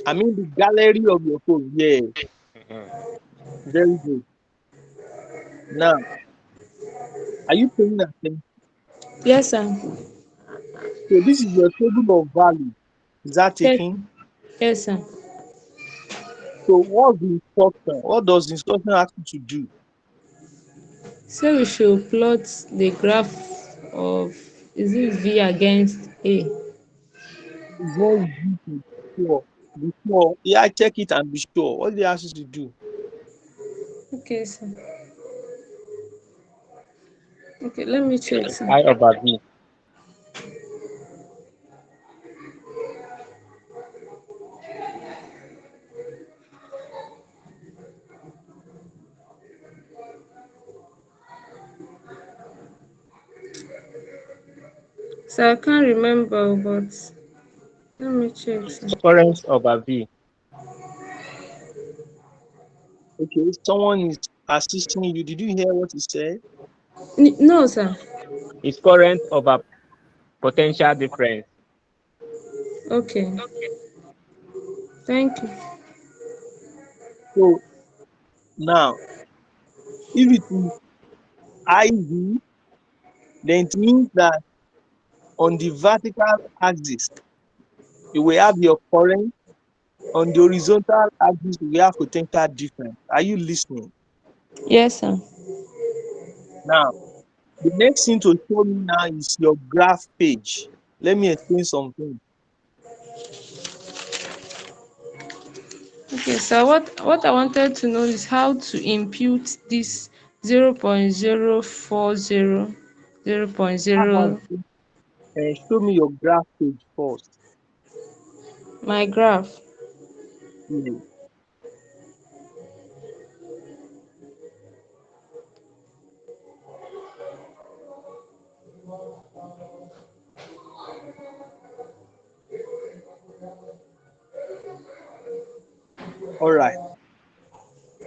Speaker 1: I mean the gallery of your phone. Yeah, very good. Now, are you paying attention?
Speaker 5: Yes, sir.
Speaker 1: So this is your table of value. Is that
Speaker 5: Yes,
Speaker 1: taking?
Speaker 5: yes, sir.
Speaker 1: So what's the instruction? What does the instruction ask you to do?
Speaker 5: So we should plot the graph of, is it V against A?
Speaker 1: It's what you do to be sure. Be sure. Yeah, check it and be sure. What they ask you to do?
Speaker 5: Okay, sir. Okay, let me check, sir.
Speaker 2: I over V.
Speaker 5: So I can't remember, but let me check, sir.
Speaker 2: Current over V.
Speaker 1: Okay, someone is assisting you. Did you hear what he said?
Speaker 5: No, sir.
Speaker 2: Is current over potential difference.
Speaker 5: Okay, thank you.
Speaker 1: So now If it is IV, then it means that on the vertical axis, you will have your current. On the horizontal axis, we have potential difference. Are you listening?
Speaker 5: Yes, sir.
Speaker 1: Now, the next thing to show me now is your graph page. Let me explain something.
Speaker 5: Okay, so what I wanted to know is how to impute this 0.040,
Speaker 1: How about
Speaker 5: 0.0,
Speaker 1: show me your graph page first?
Speaker 5: my graph.
Speaker 1: Yeah. All right.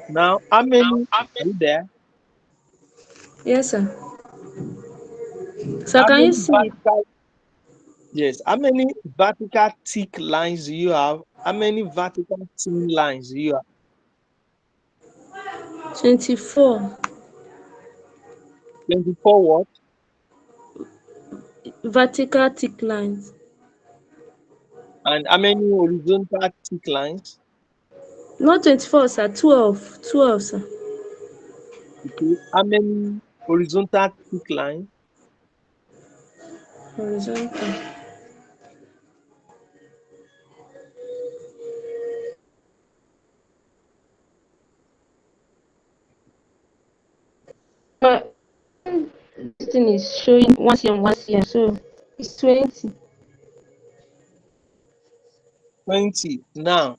Speaker 1: Now, how many are you there?
Speaker 5: Yes, sir. So
Speaker 1: How
Speaker 5: can you
Speaker 1: many
Speaker 5: see it?
Speaker 1: vertical? Yes. How many vertical thick lines do you have? How many vertical thin lines do you have?
Speaker 5: 24
Speaker 1: 24 what?
Speaker 5: vertical thick lines.
Speaker 1: And how many horizontal thick lines?
Speaker 5: Not 24, sir. 12. 12, sir.
Speaker 1: Okay. How many horizontal thick lines?
Speaker 5: Horizontal. My this thing is showing 1 cm, 1 cm, so it's 20.
Speaker 1: 20. Now,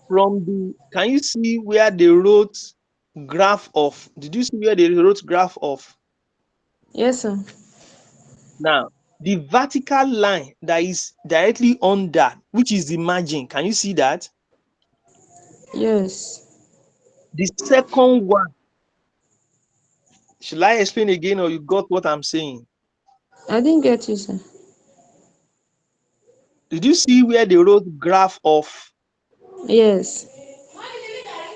Speaker 1: from the, can you see where they wrote graph of? Did you see where they wrote graph of?
Speaker 5: Yes, sir.
Speaker 1: Now, the vertical line that is directly on that, which is the margin, can you see that?
Speaker 5: Yes.
Speaker 1: The second one, should I explain again or you got what I'm saying?
Speaker 5: I didn't get you, sir.
Speaker 1: Did you see where they wrote graph of?
Speaker 5: Yes.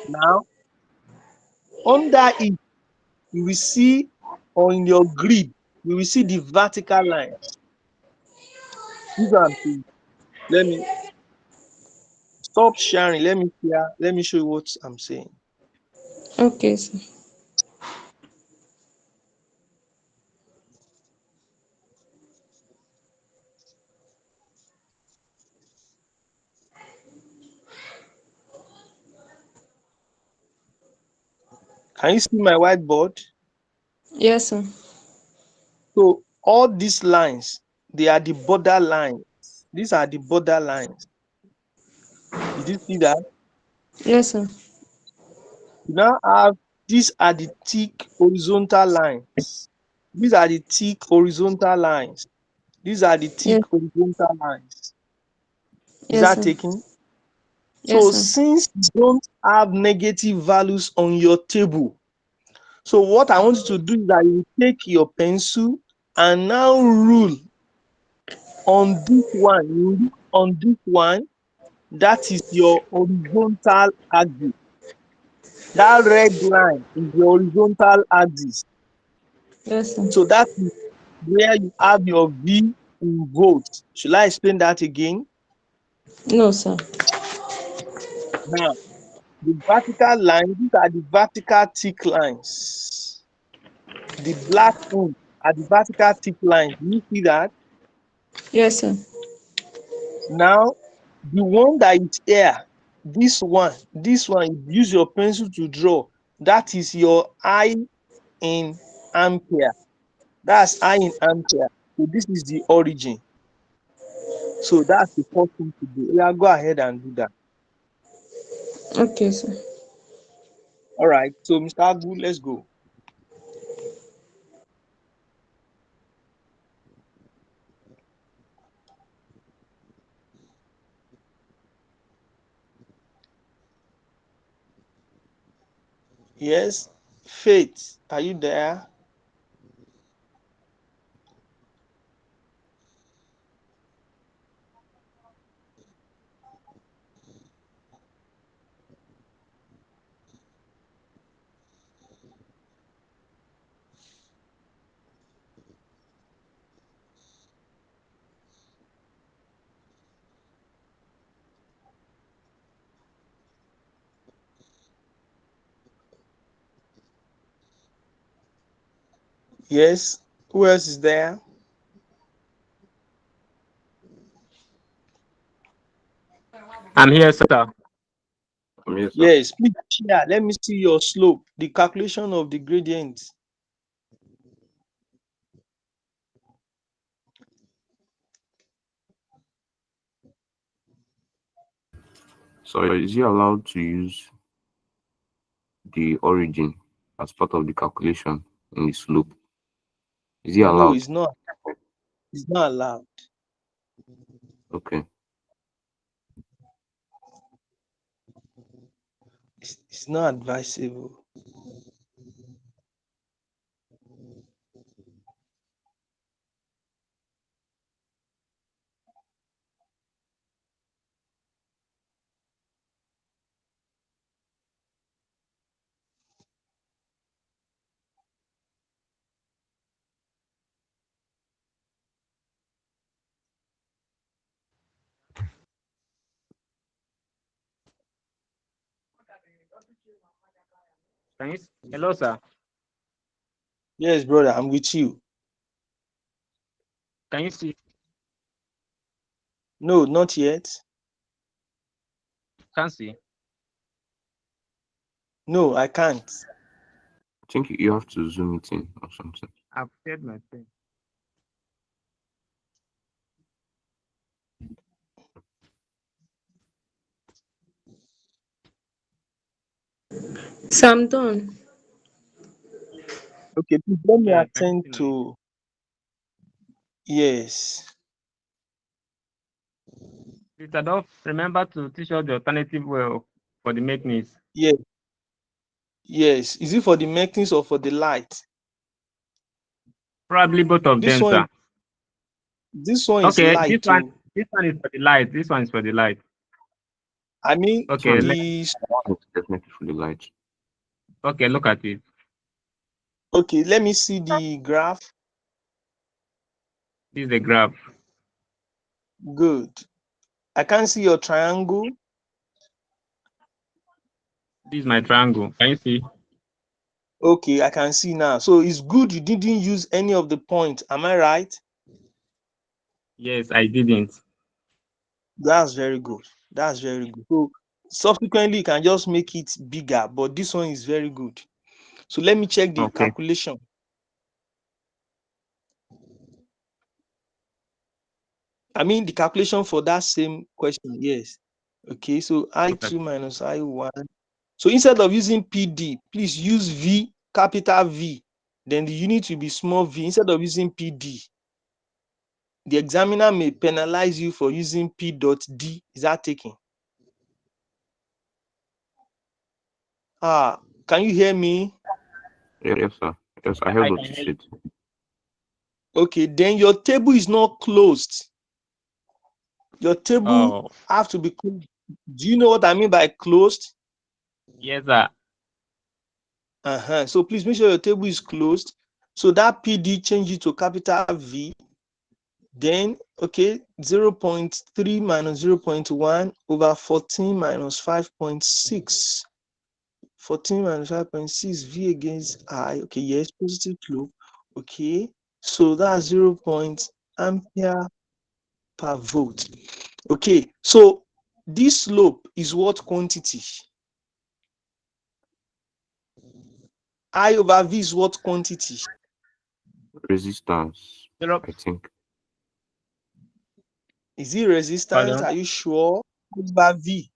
Speaker 1: Now, under it, you will see on your grid, you will see the vertical lines. This is what I'm saying. Let me stop sharing. Let me share. Let me show you what I'm saying.
Speaker 5: Okay, sir.
Speaker 1: Can you see my whiteboard?
Speaker 5: Yes, sir.
Speaker 1: So all these lines, they are the border lines. These are the border lines. Did you see that?
Speaker 5: Yes, sir.
Speaker 1: You now have, these are the thick horizontal lines. These are the thick horizontal lines. These are the thick
Speaker 5: Yes.
Speaker 1: horizontal lines. Is
Speaker 5: Yes,
Speaker 1: that
Speaker 5: sir.
Speaker 1: taken?
Speaker 5: Yes,
Speaker 1: So
Speaker 5: sir.
Speaker 1: since you don't have negative values on your table, so what I want you to do is that you take your pencil and now rule on this one. You rule on this one. That is your horizontal axis. That red line is the horizontal axis.
Speaker 5: Yes, sir.
Speaker 1: So that is where you have your V in volts. Should I explain that again?
Speaker 5: No, sir.
Speaker 1: Now, the vertical line, these are the vertical thick lines. The black one are the vertical thick lines. Do you see that?
Speaker 5: Yes, sir.
Speaker 1: Now, the one that is here, this one, use your pencil to draw. That is your I in ampere. That's I in ampere. So this is the origin. So that's the first thing to do. Yeah, go ahead and do that.
Speaker 5: Okay, sir.
Speaker 1: All right. So Mr. Agu, let's go. Yes. Faith, are you there? Yes. Who else is there?
Speaker 2: I'm here, sir.
Speaker 4: Yes, sir.
Speaker 1: Yes. Please share. Let me see your slope. The calculation of the gradient.
Speaker 4: So is he allowed to use the origin as part of the calculation in the slope? Is he
Speaker 1: No,
Speaker 4: allowed?
Speaker 1: it's not. It's not allowed.
Speaker 4: Okay.
Speaker 1: It's not advisable.
Speaker 2: Hello, sir.
Speaker 1: Yes, brother, I'm with you.
Speaker 2: Can you see?
Speaker 1: No, not yet.
Speaker 2: Can't see.
Speaker 1: No, I can't.
Speaker 4: I think you have to zoom it in or something.
Speaker 2: I've shared my screen.
Speaker 5: So I'm done.
Speaker 1: Okay, please let me
Speaker 2: Yeah, can you
Speaker 1: attend
Speaker 2: see now?
Speaker 1: to yes.
Speaker 2: Please, Adolf, remember to teach us the alternative way for the maintenance.
Speaker 1: Yes, yes. Is it for the makings or for the light?
Speaker 2: Probably both of
Speaker 1: This
Speaker 2: them,
Speaker 1: one
Speaker 2: sir.
Speaker 1: this one is
Speaker 2: Okay,
Speaker 1: light too.
Speaker 2: this one is for the light. This one is for the light.
Speaker 1: I mean
Speaker 4: This one
Speaker 2: Okay,
Speaker 4: is,
Speaker 1: the
Speaker 4: that one is definitely for the light.
Speaker 2: okay, look at it.
Speaker 1: okay, let me see the graph.
Speaker 2: This is the graph.
Speaker 1: Good. I can't see your triangle.
Speaker 2: This is my triangle. Can you see?
Speaker 1: Okay, I can see now. So it's good you didn't use any of the points. Am I right?
Speaker 2: Yes, I didn't.
Speaker 1: That's very good. That's very good. So subsequently you can just make it bigger, but this one is very good. So let me check the
Speaker 2: Okay.
Speaker 1: calculation. I mean the calculation for that same question. Yes. Okay, so
Speaker 2: Look at
Speaker 1: I2 minus I1. So instead of using PD, please use V, capital V. Then the unit will be small v. Instead of using PD, the examiner may penalize you for using P dot D. Is that taken? Can you hear me?
Speaker 4: Yes, sir. Yes, I
Speaker 2: I
Speaker 4: heard what
Speaker 2: can
Speaker 4: you
Speaker 2: hear you.
Speaker 4: said.
Speaker 1: Okay, then your table is not closed. Your table
Speaker 2: Oh,
Speaker 1: have to be closed. Do you know what I mean by closed?
Speaker 2: yes, sir.
Speaker 1: So please make sure your table is closed. So that PD change it to capital V. Then, okay, 0.3 minus 0.1 over 14 minus 5.6. 14 minus 5.6 V against I. Okay, yes, positive slope. Okay, so that's 0. Ampere per volt. Okay, so this slope is what quantity? I over V is what quantity?
Speaker 4: Resistance,
Speaker 2: Zero.
Speaker 4: I think.
Speaker 1: Is it resistance?
Speaker 2: Pardon.
Speaker 1: Are you sure? Over V.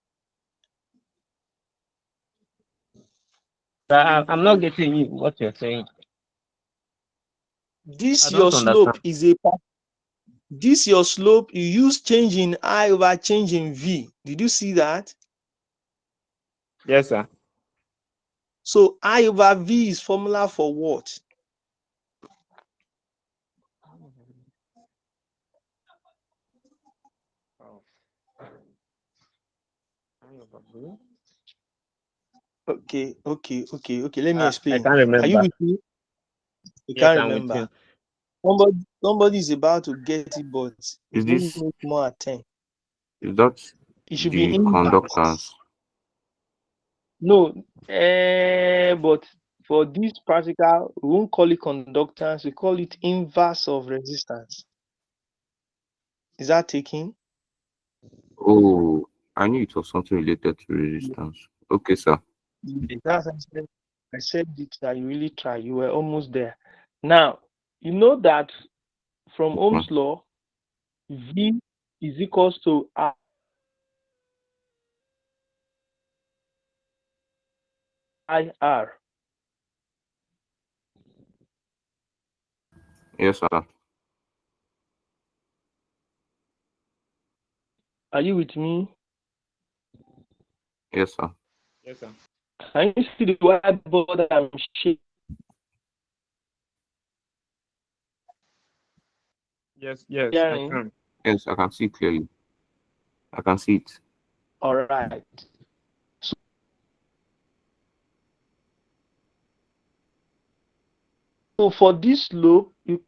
Speaker 2: I'm not getting you what you're saying. I
Speaker 1: This
Speaker 2: don't
Speaker 1: your slope
Speaker 2: understand.
Speaker 1: is a this your slope. You use change in I over change in V. Did you see that?
Speaker 2: Yes, sir.
Speaker 1: So I over V is formula for what?
Speaker 2: Oh.
Speaker 1: Okay. Let me
Speaker 2: I
Speaker 1: explain.
Speaker 2: can't
Speaker 1: Are you
Speaker 2: remember.
Speaker 1: with me? You
Speaker 2: Yes,
Speaker 1: can't
Speaker 2: I'm with
Speaker 1: remember.
Speaker 2: you.
Speaker 1: Somebody is about to get it, but
Speaker 4: Is
Speaker 1: it doesn't
Speaker 4: this
Speaker 1: make more attempt.
Speaker 4: is that
Speaker 1: It should be
Speaker 4: the
Speaker 1: impact.
Speaker 4: conductance?
Speaker 1: No, but for this practical, we won't call it conductance, we call it inverse of resistance. Is that taken?
Speaker 4: Oh, I knew it was something related to resistance. Okay, sir.
Speaker 1: That's I said it that you really try. You were almost there. Now, you know that from Ohm's law, V is equals to IR.
Speaker 4: Yes, sir.
Speaker 1: Are you with me?
Speaker 4: Yes, sir.
Speaker 2: Yes, sir.
Speaker 1: Can you see the whiteboard that I'm sharing?
Speaker 2: Yes, I can.
Speaker 4: Yes, I can see clearly. I can see it.
Speaker 1: All right. So for this slope, you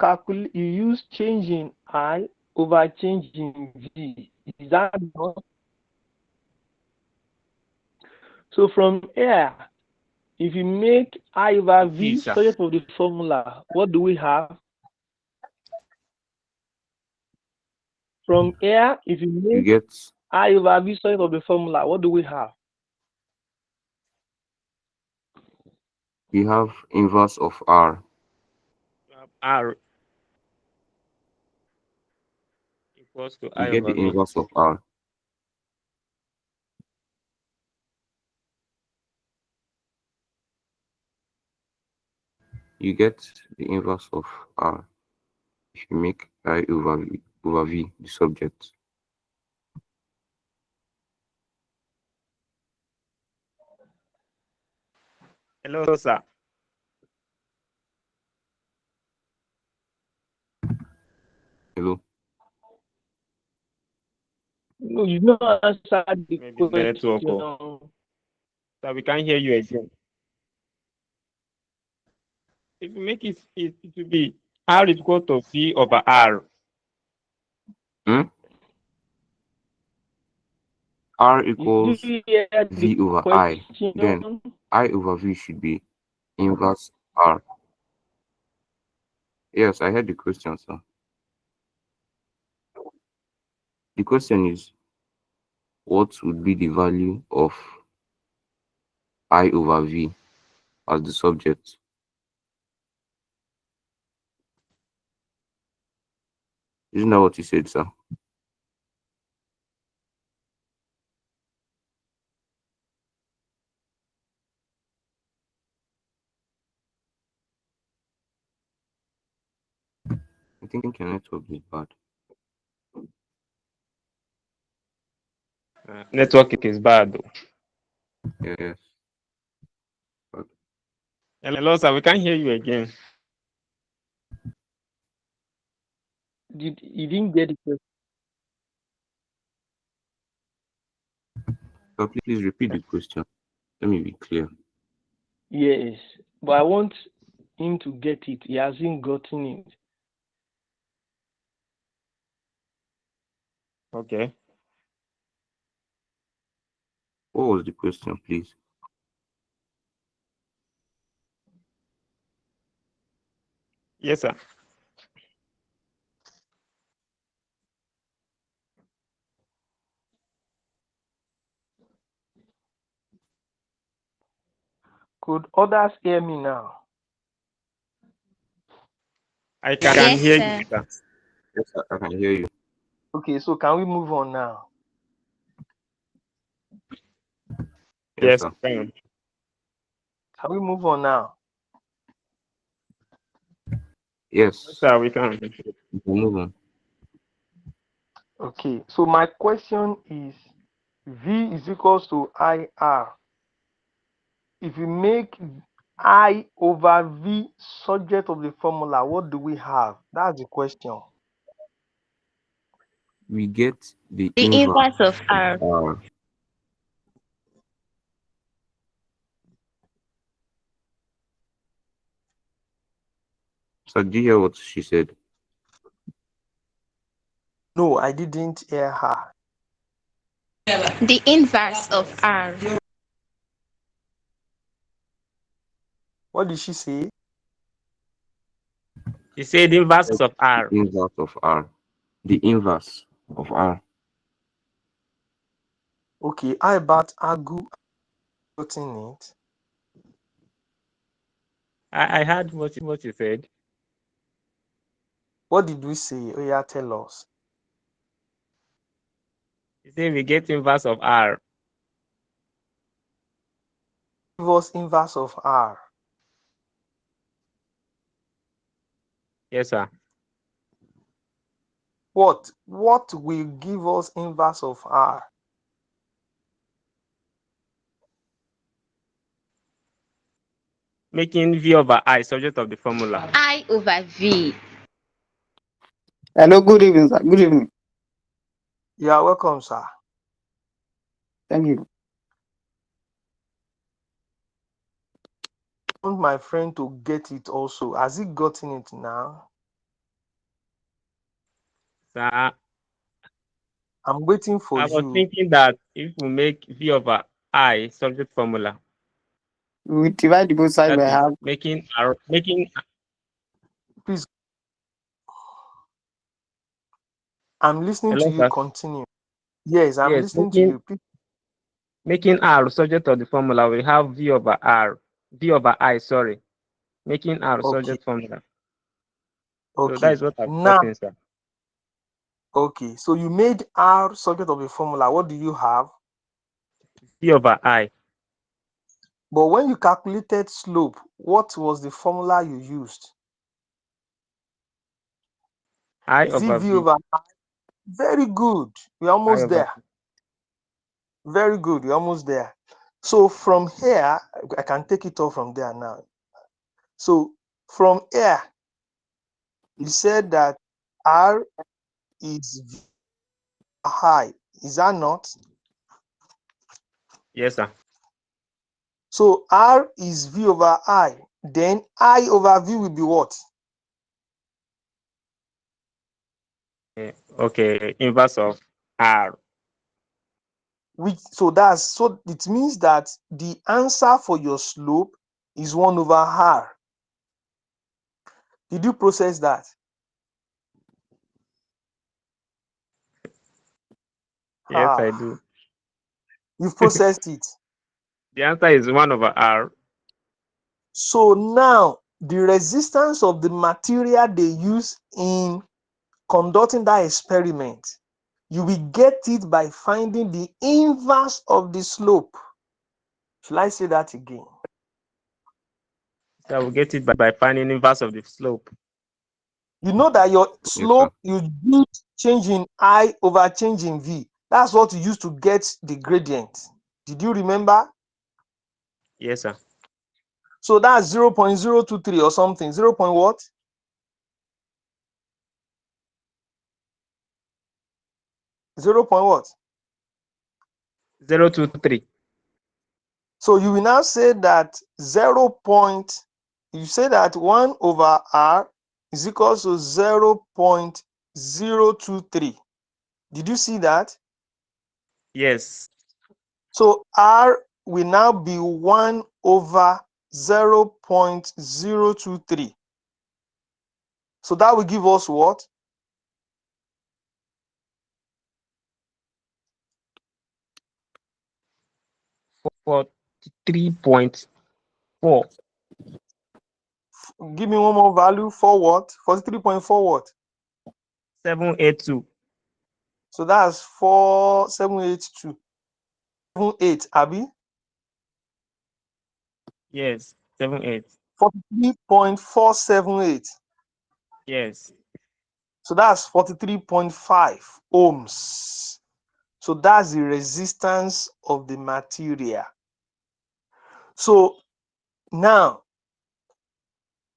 Speaker 1: use change in I over change in V. Is that not? So from here, if you make I over V subject of the formula, what do we have? From here, if you
Speaker 4: You
Speaker 1: make
Speaker 4: get
Speaker 1: I over V subject of the formula, what do we have?
Speaker 4: you have inverse of R.
Speaker 2: R equals to
Speaker 4: You
Speaker 2: I
Speaker 4: get the
Speaker 2: over V.
Speaker 4: inverse of R. You get the inverse of R if you make I over V the subject.
Speaker 2: Hello, sir.
Speaker 4: Hello.
Speaker 1: No, you don't answer the
Speaker 2: Maybe it's the network.
Speaker 1: question.
Speaker 2: So we can't hear you again. If you make it will be R is equal to V over R.
Speaker 4: R
Speaker 1: Did
Speaker 4: equals
Speaker 1: you hear the
Speaker 4: V over I. Then
Speaker 1: question?
Speaker 4: I over V should be inverse R. Yes, I heard the question, sir. The question is, what would be the value of I over V as the subject? Isn't that what you said, sir? I think your network is bad.
Speaker 2: Network is bad.
Speaker 4: Yes. But
Speaker 2: Hello, sir. We can't hear you again.
Speaker 1: You didn't get the question.
Speaker 4: so please repeat the question. Let me be clear.
Speaker 1: Yes, but I want him to get it. He hasn't gotten it.
Speaker 2: Okay.
Speaker 4: What was the question, please?
Speaker 2: Yes, sir.
Speaker 1: Could others hear me now?
Speaker 2: I can
Speaker 3: Yes,
Speaker 2: hear
Speaker 3: sir.
Speaker 2: you, sir.
Speaker 4: Yes, sir, I can hear you.
Speaker 1: Okay, so can we move on now?
Speaker 4: Yes,
Speaker 2: Yes,
Speaker 4: sir.
Speaker 2: can.
Speaker 1: Can we move on now?
Speaker 4: Yes,
Speaker 2: Yes, sir, we can.
Speaker 4: we can move on.
Speaker 1: Okay, so my question is V is equals to IR. If you make I over V subject of the formula, what do we have? That's the question.
Speaker 4: We get the
Speaker 3: The
Speaker 4: inverse
Speaker 3: inverse of R.
Speaker 4: of R. So do you hear what she said?
Speaker 1: No, I didn't hear her.
Speaker 3: The inverse of R.
Speaker 1: What did she say?
Speaker 2: She said inverse of
Speaker 4: The
Speaker 2: R.
Speaker 4: inverse of R. The inverse of R.
Speaker 1: Okay, how about Agu gotten it?
Speaker 2: I heard what you said.
Speaker 1: What did we say? Oh yeah, tell us.
Speaker 2: She said we get inverse of R.
Speaker 1: Give us inverse of R.
Speaker 2: Yes, sir.
Speaker 1: What will give us inverse of R?
Speaker 2: Making V over I subject of the formula.
Speaker 3: I over V.
Speaker 6: Hello, good evening, sir. Good evening.
Speaker 1: You are welcome, sir.
Speaker 6: Thank you.
Speaker 1: I want my friend to get it also. Has he gotten it now?
Speaker 2: Sir,
Speaker 1: I'm waiting for
Speaker 2: I was
Speaker 1: you.
Speaker 2: thinking that if we make V over I subject formula,
Speaker 6: We divide the both sides
Speaker 2: that
Speaker 6: by
Speaker 2: is
Speaker 6: half.
Speaker 2: making
Speaker 1: Please, I'm listening to
Speaker 2: hello,
Speaker 1: you.
Speaker 2: sir.
Speaker 1: Continue. Yes, I'm
Speaker 2: Yes,
Speaker 1: listening to you. Please.
Speaker 2: making R subject of the formula, we have V over I, sorry. Making R
Speaker 1: Okay,
Speaker 2: subject formula. So that
Speaker 1: okay.
Speaker 2: is what I've
Speaker 1: Now,
Speaker 2: gotten, sir.
Speaker 1: okay. So you made R subject of a formula. What do you have?
Speaker 2: V over I.
Speaker 1: But when you calculated slope, what was the formula you used?
Speaker 2: I
Speaker 1: Is it
Speaker 2: over
Speaker 1: V
Speaker 2: V.
Speaker 1: over I? Very good. We're
Speaker 2: I
Speaker 1: almost
Speaker 2: over
Speaker 1: there.
Speaker 2: V.
Speaker 1: Very good. We're almost there. So from here, I can take it off from there now. So from here, you said that R is V high. Is that not?
Speaker 2: Yes, sir.
Speaker 1: So R is V over I. Then I over V will be what?
Speaker 2: Okay, inverse of R.
Speaker 1: So it means that the answer for your slope is 1 over R. Did you process that?
Speaker 2: Yes, I
Speaker 1: Ah,
Speaker 2: do.
Speaker 1: you've processed it.
Speaker 2: The answer is 1 over R.
Speaker 1: So now the resistance of the material they use in conducting that experiment, you will get it by finding the inverse of the slope. Shall I say that again?
Speaker 2: So I will get it by finding inverse of the slope.
Speaker 1: You know that your
Speaker 4: Yes, sir.
Speaker 1: slope, you do change in I over change in V. That's what you use to get the gradient. Did you remember?
Speaker 2: Yes, sir.
Speaker 1: So that's 0.023 or something. 0. What? 0. What?
Speaker 2: 023.
Speaker 1: So you will now say that 0. You say that 1 over R is equal to 0.023. Did you see that?
Speaker 2: Yes.
Speaker 1: So R will now be 1 over 0.023. So that will give us what?
Speaker 2: For 3.4.
Speaker 1: Give me one more value for what? 43.4 what?
Speaker 2: 782.
Speaker 1: So that's 4782. 78, Abby?
Speaker 2: Yes. 78.
Speaker 1: 43.478.
Speaker 2: Yes.
Speaker 1: So that's 43.5 ohms. So that's the resistance of the material. So now,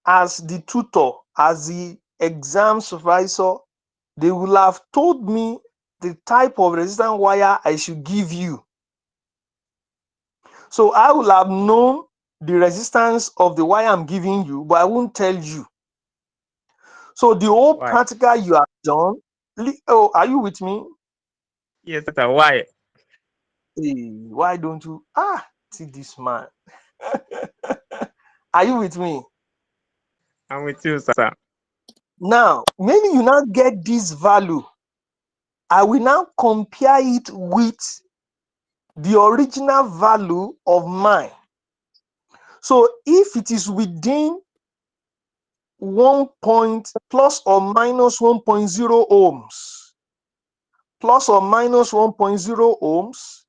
Speaker 1: as the tutor, as the exam supervisor, they will have told me the type of resistance wire I should give you. So I will have known the resistance of the wire I'm giving you, but I won't tell you. So the whole
Speaker 2: Why?
Speaker 1: practical you have done, oh, are you with me?
Speaker 2: Yes, sir. Why?
Speaker 1: Hey, why don't you see this man? Are you with me?
Speaker 2: I'm with you, sir.
Speaker 1: Now, when you now get this value, I will now compare it with the original value of mine. So if it is within 1 point plus or minus 1.0 ohms, plus or minus 1.0 ohms,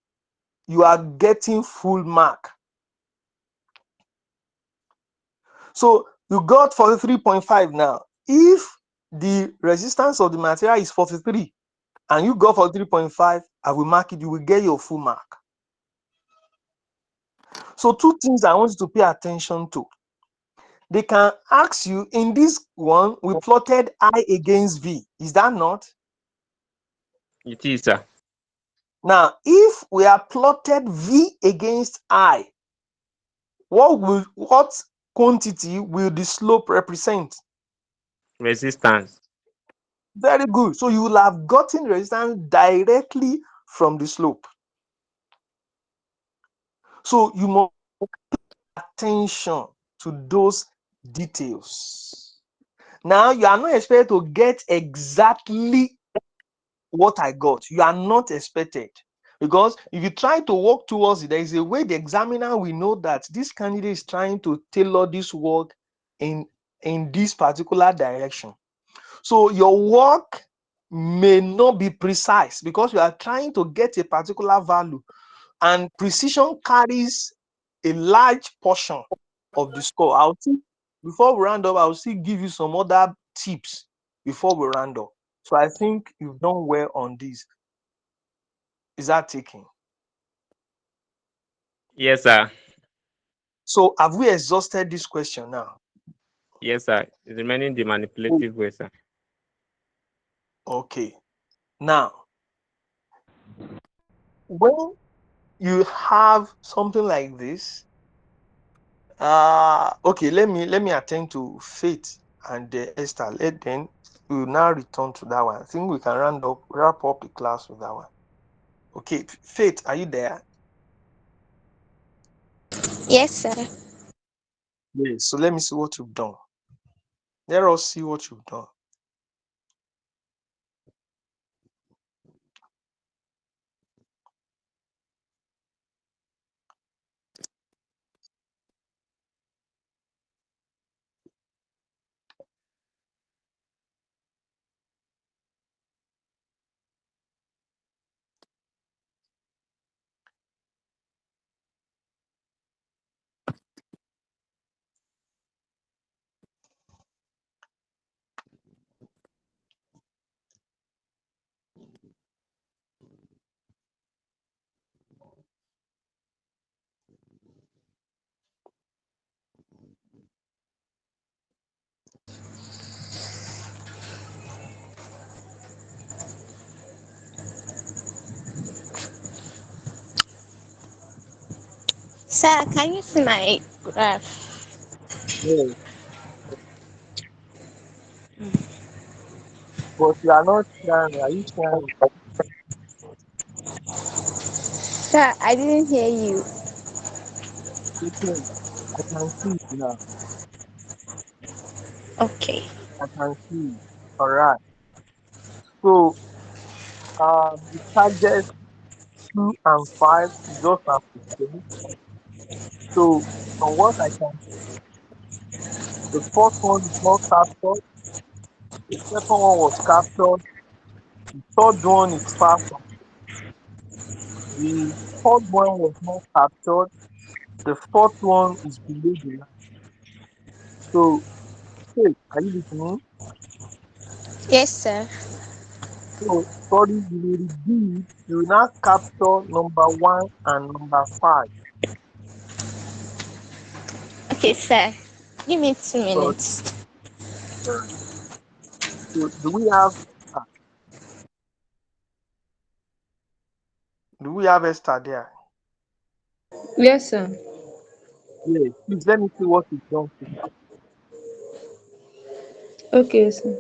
Speaker 1: you are getting full mark. So you got 43.5 now. If the resistance of the material is 43 and you got 43.5, I will mark it, you will get your full mark. So two things I want you to pay attention to. They can ask you, in this one, we plotted I against V. Is that not?
Speaker 2: It is, sir.
Speaker 1: Now, if we are plotted V against I, what quantity will the slope represent?
Speaker 2: Resistance.
Speaker 1: Very good. So you will have gotten resistance directly from the slope. So you must pay attention to those details. Now, you are not expected to get exactly what I got. You are not expected. Because if you try to work towards it, there is a way the examiner will know that this candidate is trying to tailor this work in this particular direction. So your work may not be precise because you are trying to get a particular value, and precision carries a large portion of the score. Before we round up, I'll still give you some other tips before we round up. So I think you've done well on this. Is that taking?
Speaker 2: Yes, sir.
Speaker 1: So have we exhausted this question now?
Speaker 2: Yes, sir. It's remaining the manipulative way, sir.
Speaker 1: Okay. Now, when you have something like this, okay, let me attend to Faith and Esther. Then we will now return to that one. I think we can wrap up the class with that one. Okay, Faith, are you there?
Speaker 3: Yes, sir.
Speaker 1: Yes. So let me see what you've done. Let us see what you've done.
Speaker 3: Sir, can you see my graph?
Speaker 1: Yes, but you are not sharing. Are you sharing?
Speaker 3: Sir, I didn't hear you.
Speaker 1: Okay, I can see it now.
Speaker 3: Okay.
Speaker 1: I can see it. All right. So the target 2 and 5 just have to change. So from what I can see, the first one is not captured, the second one was captured, the third one is far from, the third one was not captured, the fourth one is below the line. So, hey, are you listening?
Speaker 3: Yes, sir.
Speaker 1: So, sorry, you will read, you will now capture number 1 and number 5.
Speaker 3: Okay, sir. Give me two
Speaker 1: So,
Speaker 3: minutes.
Speaker 1: so uh, do we have Esther there?
Speaker 5: Yes, sir.
Speaker 1: Yes, please let me see what is done.
Speaker 5: Okay, sir.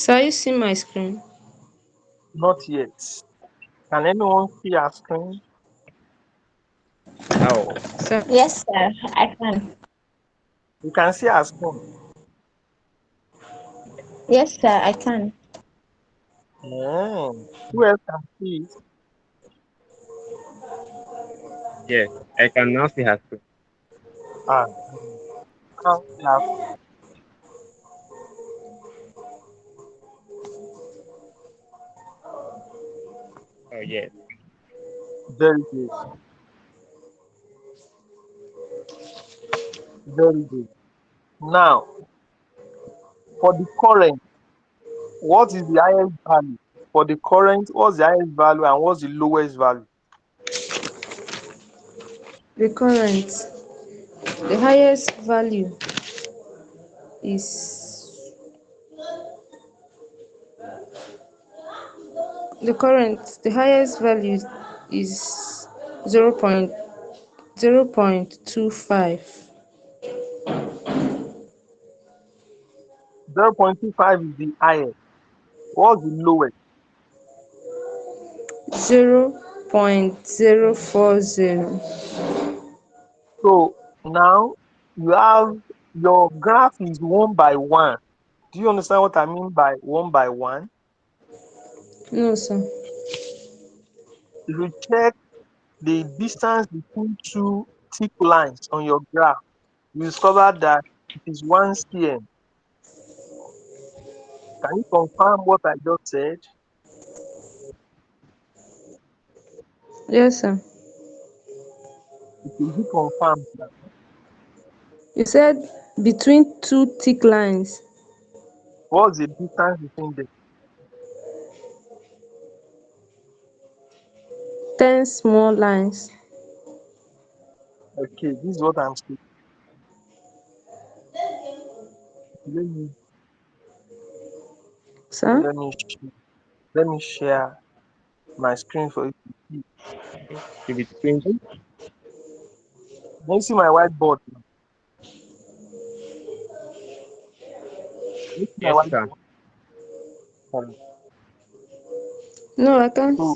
Speaker 5: So are you seeing my screen?
Speaker 1: Not yet. Can anyone see our screen?
Speaker 2: No.
Speaker 5: So
Speaker 3: Yes, sir. I can.
Speaker 1: You can see our screen.
Speaker 3: Yes, sir. I can.
Speaker 1: Who else can see it?
Speaker 2: Yes, I can now see her screen.
Speaker 1: Ah, now see our
Speaker 2: Oh yes.
Speaker 1: very good. Very good. Now, for the current, what is the highest value? For the current, what's the highest value and what's the lowest value?
Speaker 5: the current, the highest value is the highest value is 0.25.
Speaker 1: 0.25 is the highest. What's the lowest?
Speaker 5: 0.040.
Speaker 1: So now you have your graph is one by one. Do you understand what I mean by one by one?
Speaker 5: No, sir.
Speaker 1: If you check the distance between two thick lines on your graph, you discover that it is 1 cm. Can you confirm what I just said?
Speaker 5: Yes, sir.
Speaker 1: It will be confirmed.
Speaker 5: You said between two thick lines,
Speaker 1: What's the distance between them?
Speaker 5: 10 small lines.
Speaker 1: Okay, this is what I'm saying. Let me
Speaker 5: Sir?
Speaker 1: let me let me share my screen for you to see.
Speaker 2: Okay. Should be 20.
Speaker 1: Can you see my whiteboard? Can you see my
Speaker 2: Yes, sir.
Speaker 1: whiteboard?
Speaker 5: No, I can't.
Speaker 1: So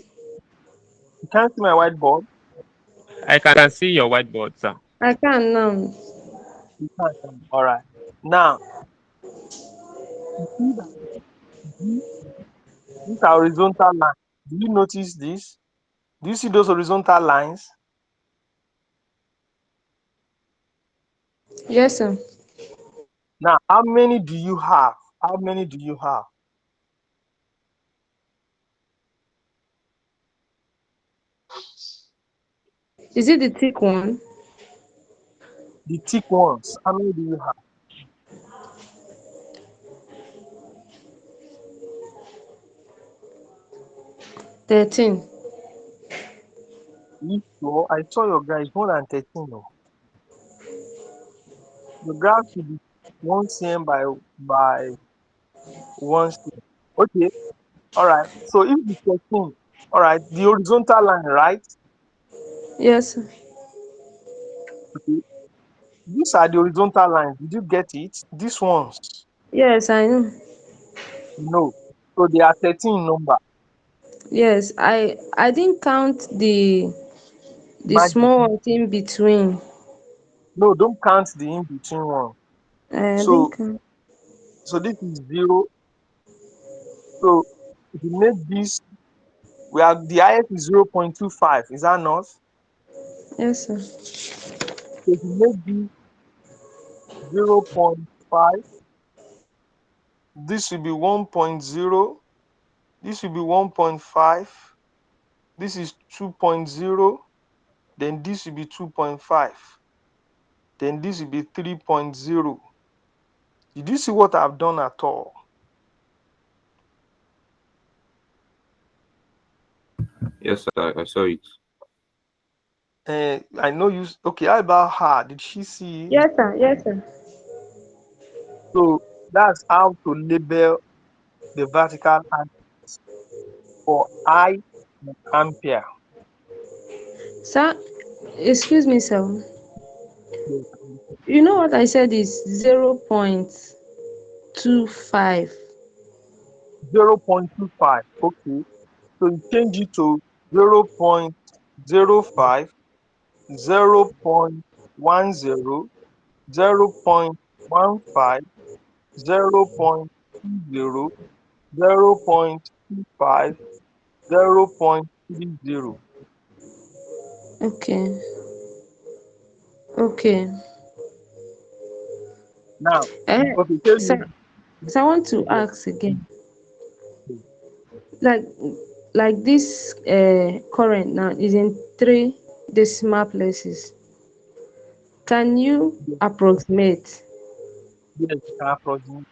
Speaker 1: you can't see my whiteboard.
Speaker 2: I can see your whiteboard, sir.
Speaker 5: I can now.
Speaker 1: You can't. All right. Now you see that these are horizontal lines. Do you notice this? Do you see those horizontal lines?
Speaker 5: Yes, sir.
Speaker 1: Now, how many do you have? How many do you have?
Speaker 5: Is it the thick one?
Speaker 1: The thick ones. How many do you have?
Speaker 5: 13.
Speaker 1: You sure? I saw your guys more than 13. Oh. The graph should be 1 cm by 1 cm. Okay. All right. So if it's 13, all right, the horizontal line, right?
Speaker 5: Yes, sir.
Speaker 1: Okay. These are the horizontal lines. Did you get it? These ones,
Speaker 5: Yes, I know.
Speaker 1: no. So they are 13 in number.
Speaker 5: Yes, I didn't count the
Speaker 1: Imagine.
Speaker 5: small ones in between.
Speaker 1: No, don't count the in between one.
Speaker 5: I didn't
Speaker 1: So
Speaker 5: count.
Speaker 1: so this is 0. So if you make this, we have the highest is 0.25. Is that not? So
Speaker 5: Yes, sir.
Speaker 1: if you make this 0.5, this will be 1.0, this will be 1.5, this is 2.0, then this will be 2.5, then this will be 3.0. Did you see what I've done at all?
Speaker 4: Yes, I saw it.
Speaker 1: I know you. Okay, how about her? Did she see it?
Speaker 5: Yes, sir. Yes, sir.
Speaker 1: So that's how to label the vertical axis for I and ampere.
Speaker 5: Sir, excuse me, sir.
Speaker 1: Yes.
Speaker 5: You know what I said is 0.25.
Speaker 1: 0.25. Okay. So you change it to 0.05, 0.10, 0.15, 0.20, 0.25, 0.30.
Speaker 5: Okay. Okay.
Speaker 1: Now,
Speaker 5: Eh,
Speaker 1: okay, tell
Speaker 5: so,
Speaker 1: me.
Speaker 5: so I want to
Speaker 1: Yes.
Speaker 5: ask again. Like this current now is in three decimal places. Can you
Speaker 1: Yes,
Speaker 5: approximate?
Speaker 1: yes, you can approximate.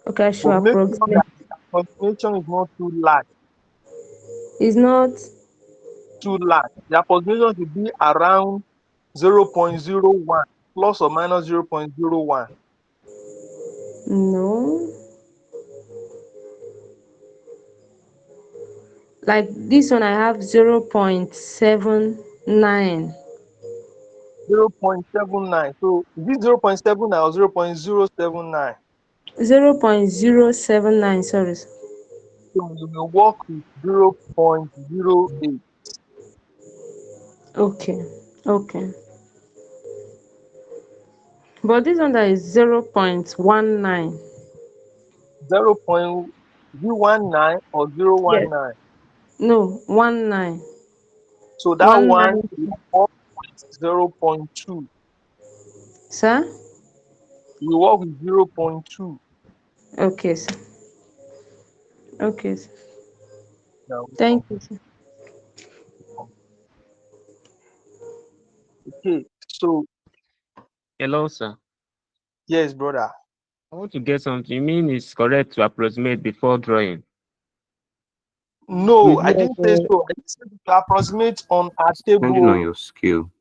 Speaker 5: Okay, I should
Speaker 1: But make sure
Speaker 5: approximate.
Speaker 1: that the approximation is not too large.
Speaker 5: It's not.
Speaker 1: Too large. The approximation should be around 0.01 plus or minus 0.01.
Speaker 5: No. Like this one, I have 0.79.
Speaker 1: 0.79. So is it 0.79 or 0.079?
Speaker 5: 0.079. Sorry.
Speaker 1: So you will work with 0.08.
Speaker 5: Okay. Okay. But this one that is 0.19.
Speaker 1: 0.019 or
Speaker 5: Yes.
Speaker 1: 019.
Speaker 5: No, 19.
Speaker 1: So that one
Speaker 5: 19.
Speaker 1: will work with zero point 0.2.
Speaker 5: Sir?
Speaker 1: You work with 0.2.
Speaker 5: Okay, sir. Okay, sir.
Speaker 1: Now,
Speaker 5: Thank you, sir.
Speaker 1: okay. So
Speaker 2: Hello, sir.
Speaker 1: yes, brother.
Speaker 2: I want to get something. You mean it's correct to approximate before drawing?
Speaker 1: No,
Speaker 2: Will
Speaker 1: I
Speaker 2: you
Speaker 1: didn't say
Speaker 2: also
Speaker 1: so. I just said to approximate on a
Speaker 4: Depending on
Speaker 1: table.
Speaker 4: your skill.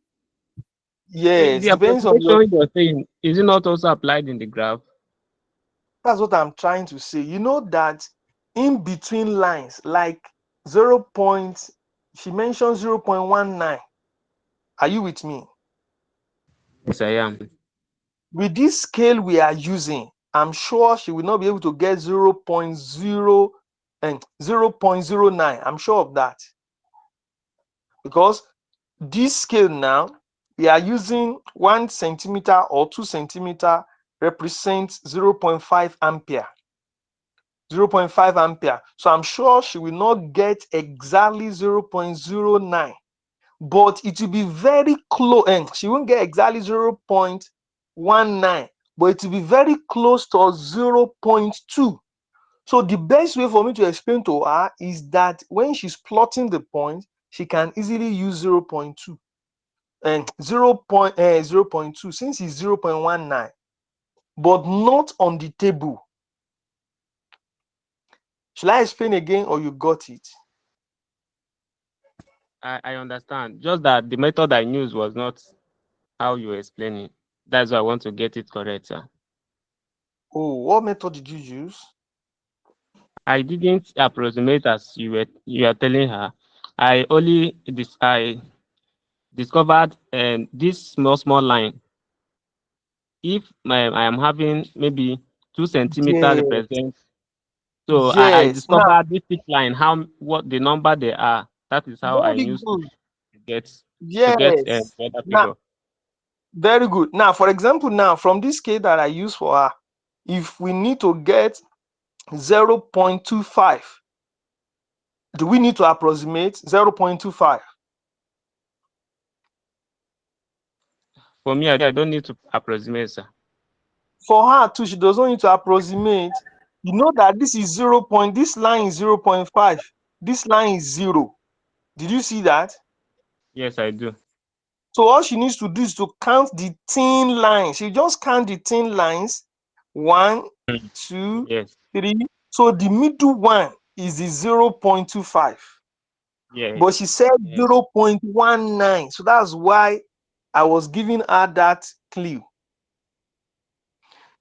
Speaker 1: Yes,
Speaker 2: the
Speaker 1: depends on your.
Speaker 2: approximation you're saying is it not also applied in the graph?
Speaker 1: That's what I'm trying to say. You know that in between lines, like 0. She mentioned 0.19. Are you with me?
Speaker 2: Yes, I am.
Speaker 1: With this scale we are using, I'm sure she will not be able to get 0.0 and 0.09. I'm sure of that because this scale now we are using 1 centimeter or 2 centimeter represents 0.5 ampere. 0.5 ampere. So I'm sure she will not get exactly 0.09, but it will be very close. And she won't get exactly 0.19, but it will be very close to 0.2. So the best way for me to explain to her is that when she's plotting the point, she can easily use 0.2 and 0.2 since it's 0.19, but not on the table. Shall I explain again or you got it?
Speaker 2: I understand. Just that the method I used was not how you were explaining. That's why I want to get it correct, sir.
Speaker 1: Oh, what method did you use?
Speaker 2: I didn't approximate as you are telling her. I discovered this small line. If I am having maybe 2 centimeter
Speaker 1: Yes,
Speaker 2: represents, so I
Speaker 1: yes. Now,
Speaker 2: discovered this thick line, how what the number they are. That is how I
Speaker 1: very
Speaker 2: used
Speaker 1: good.
Speaker 2: get to get
Speaker 1: Yes.
Speaker 2: the other
Speaker 1: Now,
Speaker 2: figure.
Speaker 1: very good. Now, for example, now from this case that I use for her, if we need to get 0.25, do we need to approximate 0.25?
Speaker 2: For me, I don't need to approximate, sir.
Speaker 1: For her too, she doesn't need to approximate. You know that this is 0. This line is 0.5. This line is 0. Did you see that?
Speaker 2: Yes, I do.
Speaker 1: So all she needs to do is to count the thin lines. She just count the thin lines. 1,
Speaker 2: Mm.
Speaker 1: 2,
Speaker 2: Yes,
Speaker 1: 3. So the middle one is the 0.25.
Speaker 2: yes,
Speaker 1: But she said
Speaker 2: yes.
Speaker 1: 0.19. So that's why I was giving her that clue.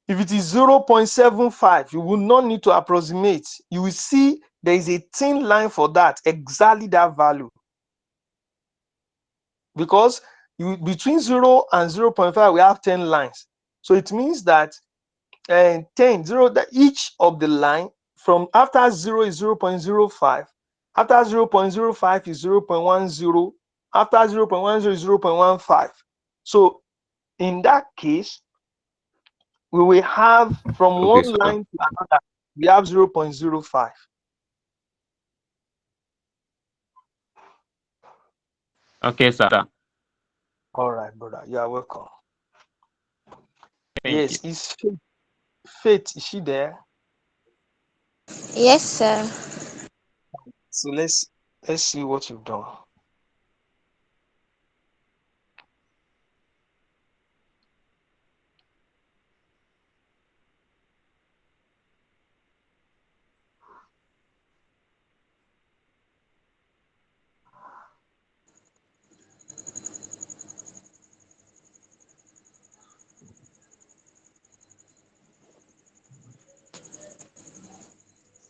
Speaker 1: If it is 0.75, you will not need to approximate. You will see there is a thin line for that, exactly that value. Because between 0 and 0.5, we have 10 lines. So it means that 10, 0, that each of the line from after 0 is 0.05, after 0.05 is 0.10, after 0.10 is 0.15. So in that case, we will have from
Speaker 4: Okay,
Speaker 1: one
Speaker 4: sir.
Speaker 1: line to another, we have 0.05.
Speaker 2: Okay, sir.
Speaker 1: All right, brother. You are welcome.
Speaker 2: Thank you.
Speaker 1: Yes, is Faith, is she there?
Speaker 3: Yes, sir.
Speaker 1: So let's see what you've done.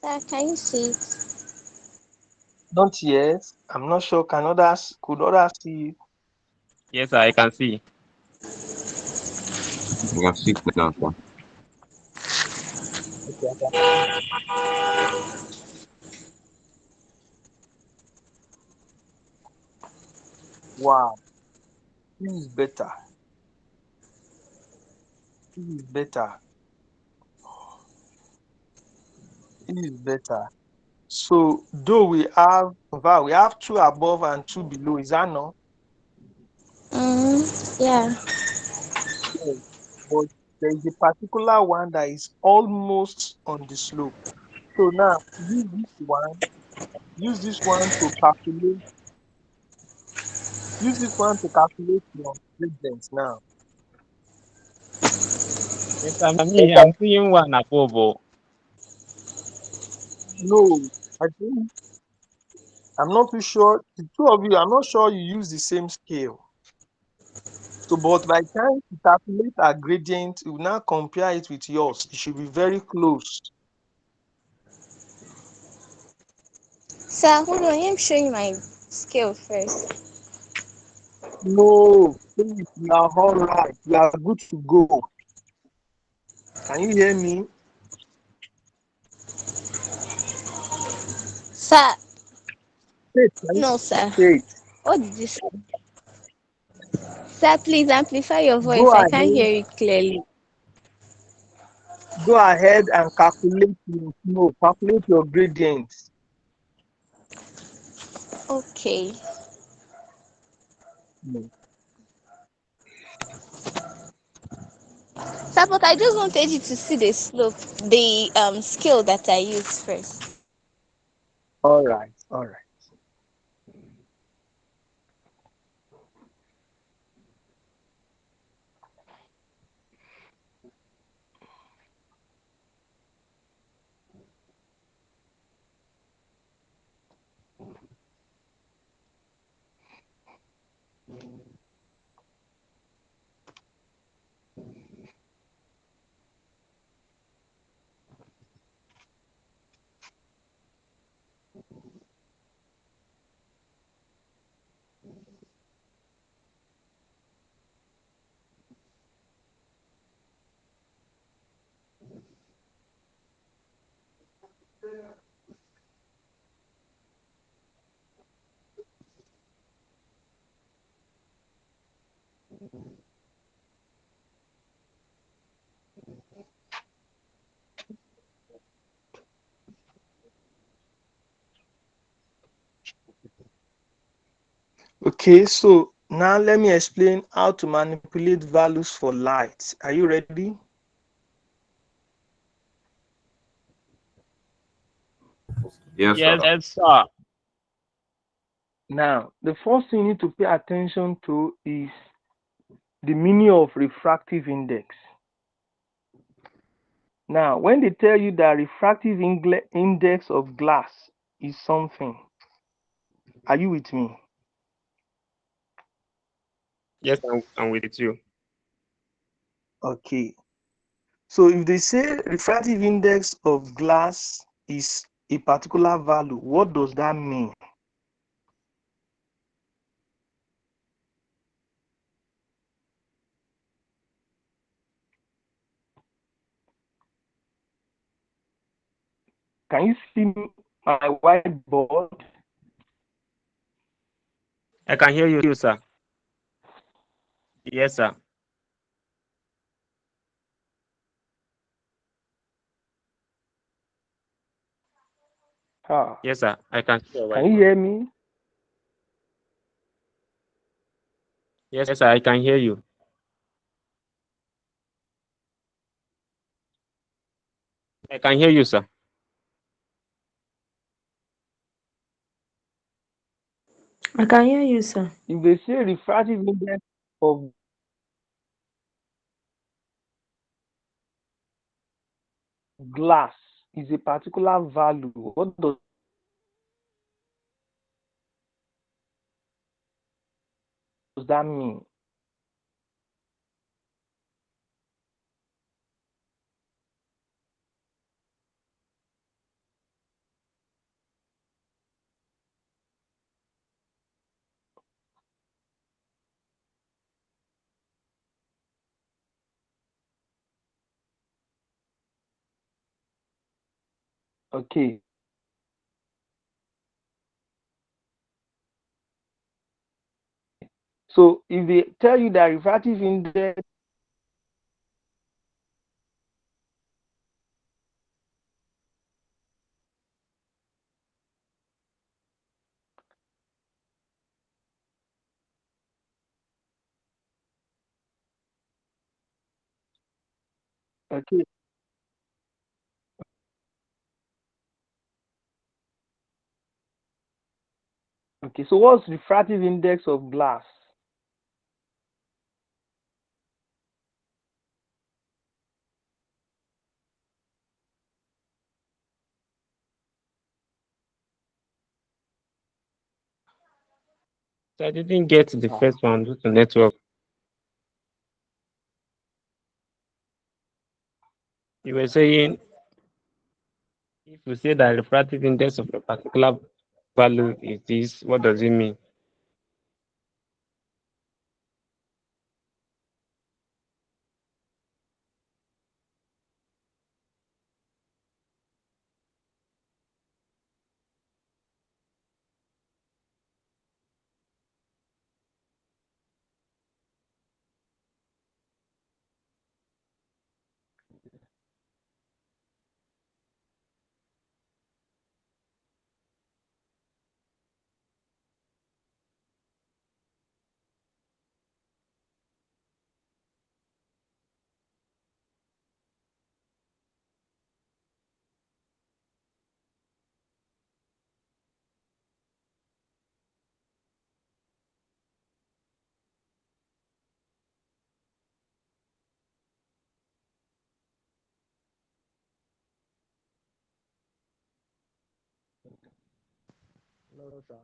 Speaker 3: Sir, can you see it?
Speaker 1: Not yet. I'm not sure. Could others see it?
Speaker 2: Yes, sir, I can see.
Speaker 4: You can see it now, sir.
Speaker 1: Okay, I can see it. Wow, this is better. This is better. This is better. So though we have two above and two below, is that not?
Speaker 3: Yeah.
Speaker 1: Yes. But there is a particular one that is almost on the slope. So now use this one to calculate, use this one to calculate your gradient now.
Speaker 2: Yes, sir, me, I'm seeing one above. Oh.
Speaker 1: No, I think I'm not too sure. The two of you, I'm not sure you use the same scale. So, but by the time you calculate a gradient, you now compare it with yours. It should be very close.
Speaker 3: Sir, hold on. Let me show you my scale first.
Speaker 1: No, please, you are all right. You are good to go. Can you hear me?
Speaker 3: Sir,
Speaker 1: Faith, can you
Speaker 3: no, sir.
Speaker 1: Faith,
Speaker 3: What did you say? Sir, please amplify your
Speaker 1: go
Speaker 3: voice. I can't
Speaker 1: ahead,
Speaker 3: hear you clearly.
Speaker 1: go ahead and calculate your slope, calculate your gradient.
Speaker 3: Okay.
Speaker 1: Mm.
Speaker 3: Sir, but I just wanted you to see the slope, the scale that I used first.
Speaker 1: All right, all right. Okay, so now let me explain how to manipulate values for light. Are you ready?
Speaker 4: Yes, sir.
Speaker 2: Yes, sir.
Speaker 1: Now, the first thing you need to pay attention to is the meaning of refractive index. Now, when they tell you that refractive index of glass is something, are you with me?
Speaker 2: Yes, I'm with you.
Speaker 1: Okay. So if they say refractive index of glass is a particular value, what does that mean? Can you see my whiteboard?
Speaker 2: I can hear you, sir. Yes, sir.
Speaker 1: Ah,
Speaker 2: Yes, sir. I can see your
Speaker 1: can you
Speaker 2: whiteboard.
Speaker 1: hear me?
Speaker 2: Yes, sir. I can hear you. I can hear you, sir.
Speaker 5: I can hear you, sir.
Speaker 1: If they say refractive index of glass is a particular value, what does that mean? Okay. So if they tell you that refractive index, okay, okay. So what's refractive index of glass?
Speaker 2: So I didn't get the first one due to network. You were saying if you say that refractive index of a particular value is this, what does it mean? Hello, sir.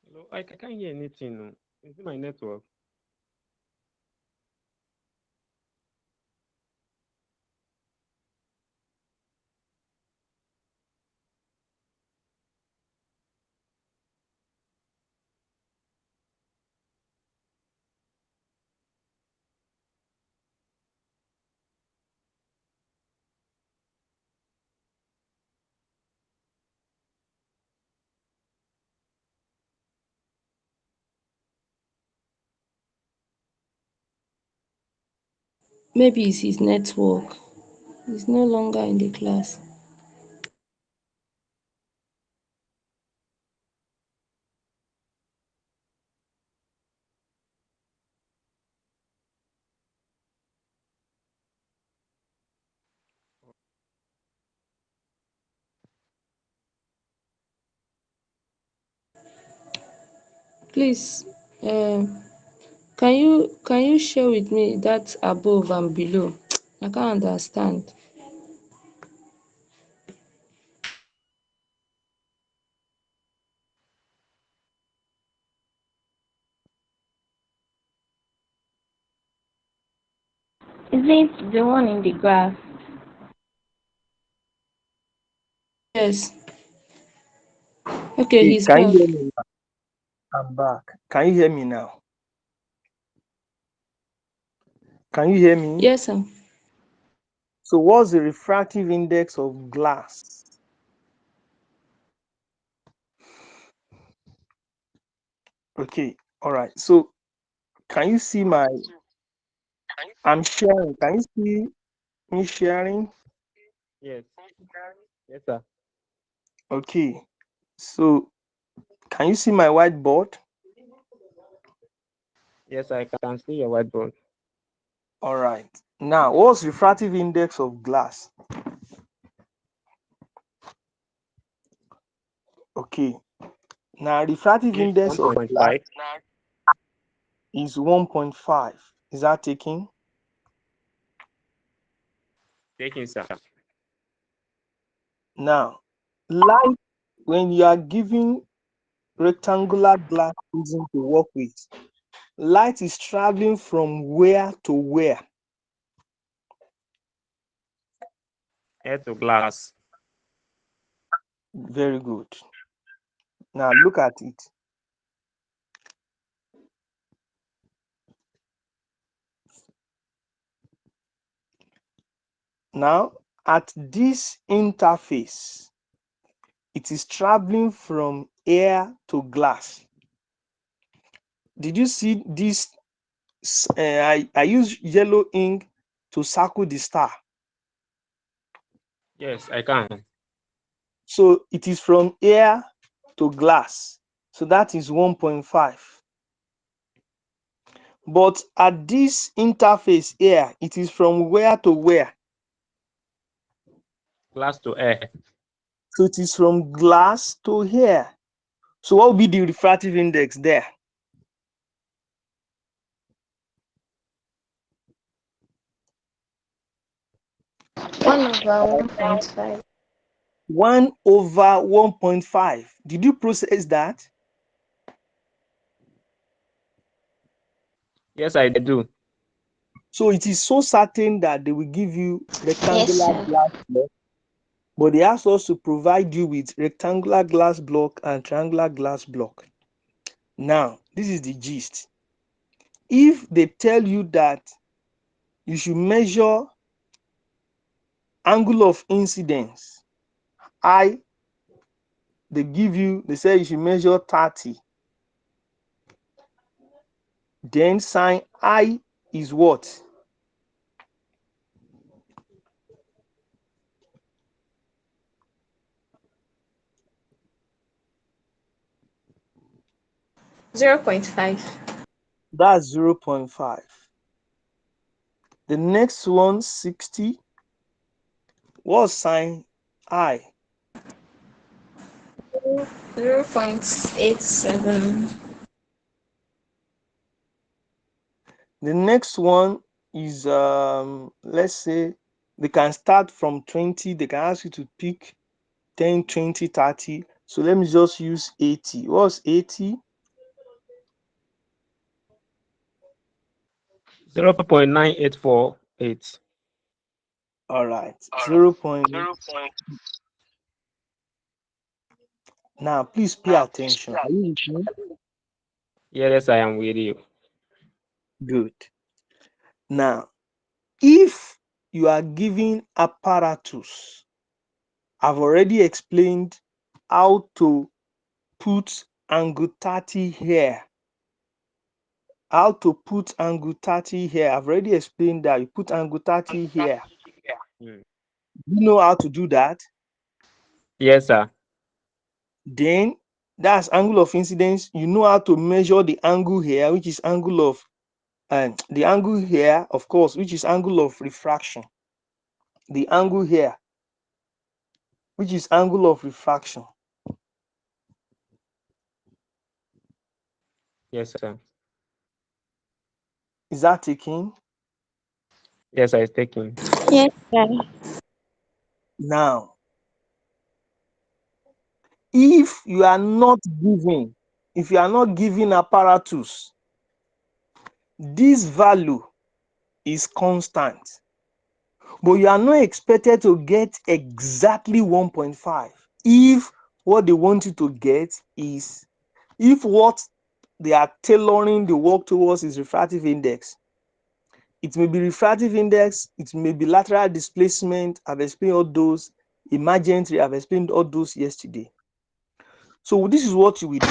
Speaker 2: Hello, I can't hear anything. No. Is it my network?
Speaker 5: Maybe it's his network. He's no longer in the class. Please, can you share with me that above and below? I can't understand.
Speaker 3: Is it the one in the graph?
Speaker 5: Yes. Okay,
Speaker 1: Hey,
Speaker 5: he's
Speaker 1: can you
Speaker 5: back.
Speaker 1: hear me now? I'm back. Can you hear me now? Can you hear me?
Speaker 5: Yes, sir.
Speaker 1: So what's the refractive index of glass? Okay, all right. So can you see my I'm sharing. Can you see me sharing?
Speaker 2: Yes. Yes, sir.
Speaker 1: Okay. So can you see my whiteboard?
Speaker 2: Yes, I can see your whiteboard.
Speaker 1: All right. Now, what's refractive index of glass? Okay. Now, refractive
Speaker 2: It's
Speaker 1: index of glass
Speaker 2: 1.5.
Speaker 1: is 1.5. Is that taking?
Speaker 2: Taking, sir.
Speaker 1: Now, light, when you are giving rectangular glass prism to work with, light is traveling from where to where?
Speaker 2: Air to glass.
Speaker 1: Very good. Now, look at it. Now, at this interface, it is traveling from air to glass. Did you see this? I use yellow ink to circle the star.
Speaker 2: Yes, I can.
Speaker 1: So it is from air to glass. So that is 1.5. But at this interface here, it is from where to where?
Speaker 2: Glass to air.
Speaker 1: So it is from glass to here. So what will be the refractive index there?
Speaker 3: 1/1.5.
Speaker 1: 1 over 1.5. Did you process that?
Speaker 2: Yes, I do.
Speaker 1: So it is so certain that they will give you
Speaker 3: Yes,
Speaker 1: rectangular
Speaker 3: sir.
Speaker 1: glass block, but they ask us to provide you with rectangular glass block and triangular glass block. Now, this is the gist. If they tell you that you should measure angle of incidence, I, they say you should measure 30. Then sine I is what?
Speaker 3: Zero 0.5.
Speaker 1: That's 0.5. The next one, 60. What's sine I?
Speaker 3: 0.87.
Speaker 1: The next one is let's say they can start from 20. They can ask you to pick 10, 20, 30. So let me just use 80. What's 80?
Speaker 2: 0.9848.
Speaker 1: All right, 0. Now, please pay attention. Are you with me?
Speaker 2: Yes, I am with you.
Speaker 1: Good. Now, if you are giving apparatus, I've already explained how to put angle 30 here. how to put angle 30 here. I've already explained that. You put angle 30 here.
Speaker 2: Mm.
Speaker 1: You know how to do that?
Speaker 2: Yes, sir.
Speaker 1: Then that's angle of incidence. You know how to measure the angle here, which is angle of the angle here, of course, which is angle of refraction. The angle here, which is angle of refraction.
Speaker 2: Yes, sir.
Speaker 1: Is that taken?
Speaker 2: Yes, I is taking.
Speaker 3: Yes, sir.
Speaker 1: Now, if you are not giving apparatus, this value is constant, but you are not expected to get exactly 1.5 if what they want you to get is, if what they are tailoring the work towards is refractive index. It may be refractive index, it may be lateral displacement. I've explained all those. Emergency, I've explained all those yesterday. So this is what you will do.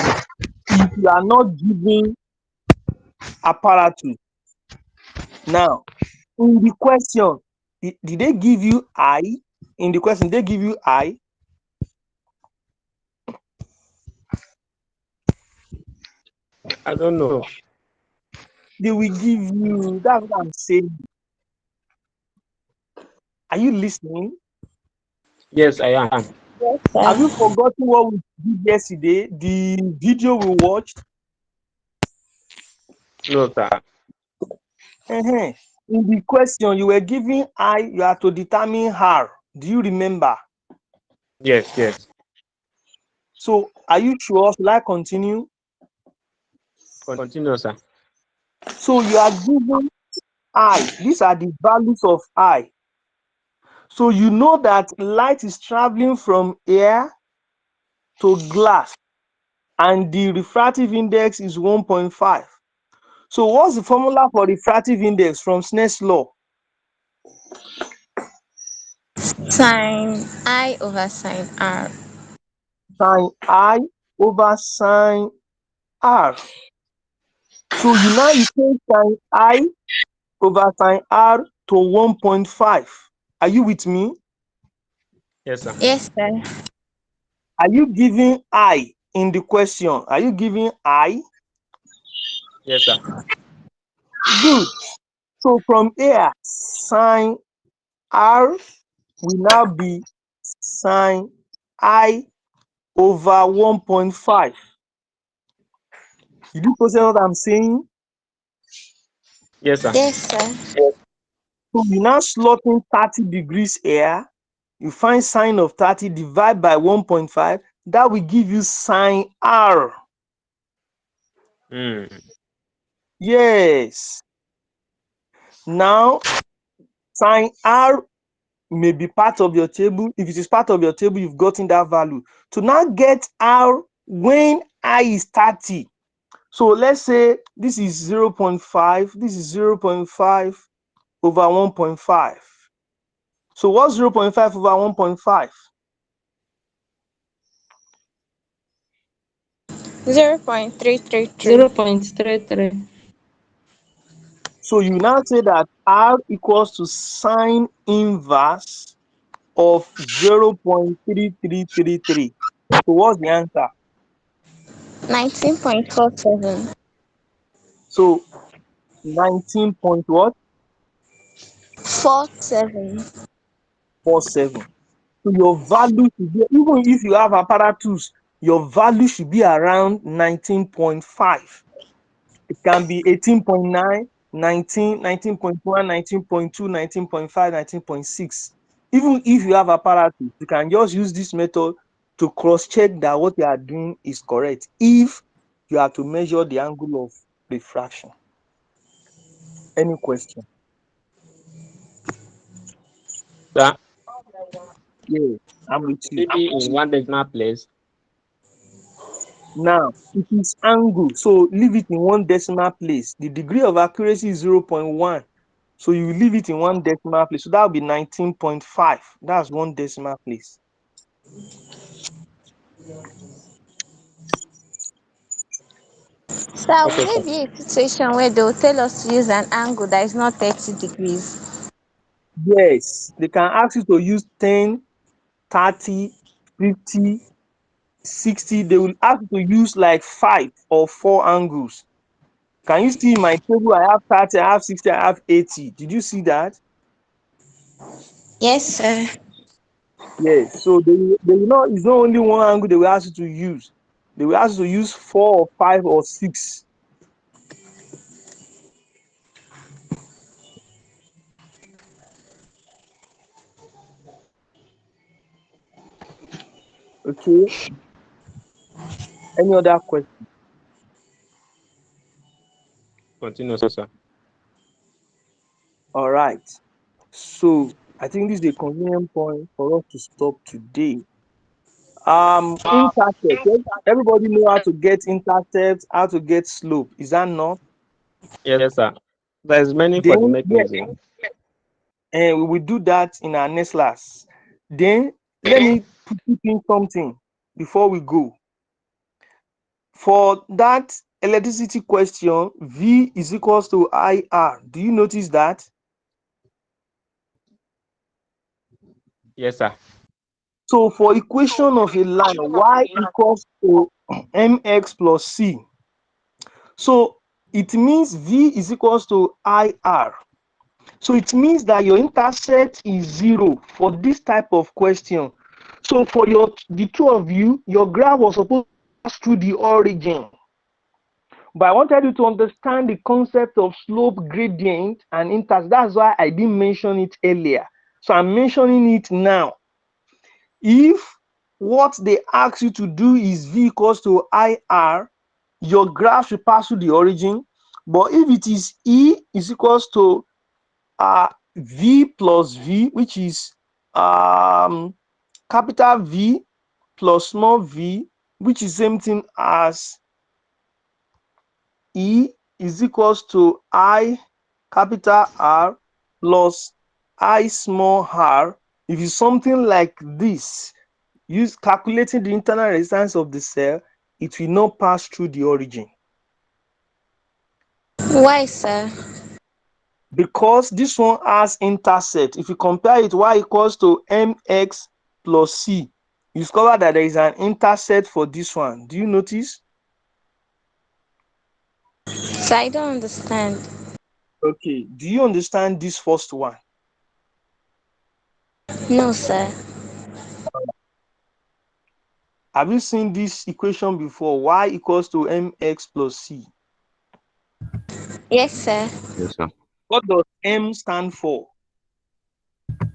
Speaker 1: If you are not giving apparatus, now in the question, did they give you I? In the question, they give you I.
Speaker 2: I don't know.
Speaker 1: They will give you, that's what I'm saying. Are you listening?
Speaker 2: Yes, I am.
Speaker 3: Yes,
Speaker 1: Have you
Speaker 3: sir.
Speaker 1: forgotten what we did yesterday? The video we watched?
Speaker 2: No, sir.
Speaker 1: In the question, you were giving I, you have to determine R. Do you remember?
Speaker 2: Yes, yes.
Speaker 1: So are you sure? Shall I continue?
Speaker 2: Continue, sir.
Speaker 1: So you are given I. These are the values of I. So you know that light is traveling from air to glass and the refractive index is 1.5. So what's the formula for refractive index from Snell's law?
Speaker 3: Sine I over sine R.
Speaker 1: Sine I over sine R. So you now equate sine I over sine R to 1.5. Are you with me?
Speaker 2: Yes, sir.
Speaker 3: Yes, sir.
Speaker 1: Are you giving I in the question? Are you giving I?
Speaker 2: Yes, sir.
Speaker 1: Good. So from here, sine R will now be sine I over 1.5. Did you understand what I'm saying?
Speaker 2: Yes, sir.
Speaker 3: Yes, sir.
Speaker 1: So you now slot in 30 degrees here. You find sine of 30, divide by 1.5. That will give you sine R.
Speaker 2: Mm.
Speaker 1: Yes. Now, sine R may be part of your table. If it is part of your table, you've gotten that value. To now get R when I is 30. So let's say this is 0.5. This is 0.5 over 1.5. So what's 0.5 over 1.5?
Speaker 3: 0.333.
Speaker 5: 0.33.
Speaker 1: So you now say that R equals to sine inverse of 0.3333. So what's the answer?
Speaker 3: 19.47.
Speaker 1: So 19 point what?
Speaker 3: 47.
Speaker 1: 47. So your value should be, even if you have apparatus, your value should be around 19.5. It can be 18.9, 19, 19.1, 19.2, 19.5, 19.6. Even if you have apparatus, you can just use this method to cross-check that what you are doing is correct if you have to measure the angle of refraction. Any question?
Speaker 2: Sir,
Speaker 1: Yeah, I'm with you.
Speaker 2: maybe in one decimal place.
Speaker 1: Now, it is angle, so leave it in one decimal place. The degree of accuracy is 0.1. So you leave it in one decimal place. So that will be 19.5. That's one decimal place.
Speaker 3: Sir, will
Speaker 2: Okay,
Speaker 3: there
Speaker 2: sir.
Speaker 3: be a situation where they will tell us to use an angle that is not 30 degrees?
Speaker 1: Yes, they can ask you to use 10, 30, 50, 60. They will ask you to use like 5 or 4 angles. Can you see my table? I have 30, I have 60, I have 80. Did you see that?
Speaker 3: Yes, sir.
Speaker 1: Yes. So they will not, it's not only one angle they will ask you to use. They will ask you to use 4 or 5 or 6. Okay. Any other question?
Speaker 2: Continue, sir.
Speaker 1: All right. So I think this is a convenient point for us to stop today. Intercept. Everybody know how to get intercept, how to get slope. Is that not?
Speaker 2: Yes, sir. There's many for the
Speaker 1: Then yes,
Speaker 2: mechanism.
Speaker 1: and we will do that in our next class. Then let me put in something before we go. For that electricity question, V is equals to IR. Do you notice that?
Speaker 2: Yes, sir.
Speaker 1: So for equation of a line, Y equals to mx plus C. So it means V is equals to IR. So it means that your intercept is 0 for this type of question. So for the two of you, your graph was supposed to pass through the origin. But I wanted you to understand the concept of slope gradient and intercept. That's why I didn't mention it earlier. So I'm mentioning it now. If what they ask you to do is V equals to IR, your graph should pass through the origin. But if it is E is equals to V plus V, which is capital V plus small v, which is same thing as E is equals to I capital R plus I small r. If it's something like this, use calculating the internal resistance of the cell, it will not pass through the origin.
Speaker 3: Why, sir?
Speaker 1: Because this one has intercept. If you compare it, Y equals to mx plus C, you discover that there is an intercept for this one. Do you notice?
Speaker 3: So I don't understand.
Speaker 1: Okay. Do you understand this first one?
Speaker 3: No, sir.
Speaker 1: Have you seen this equation before? Y equals to mx plus C.
Speaker 3: Yes, sir.
Speaker 4: Yes, sir.
Speaker 1: What does M stand for?
Speaker 4: Um,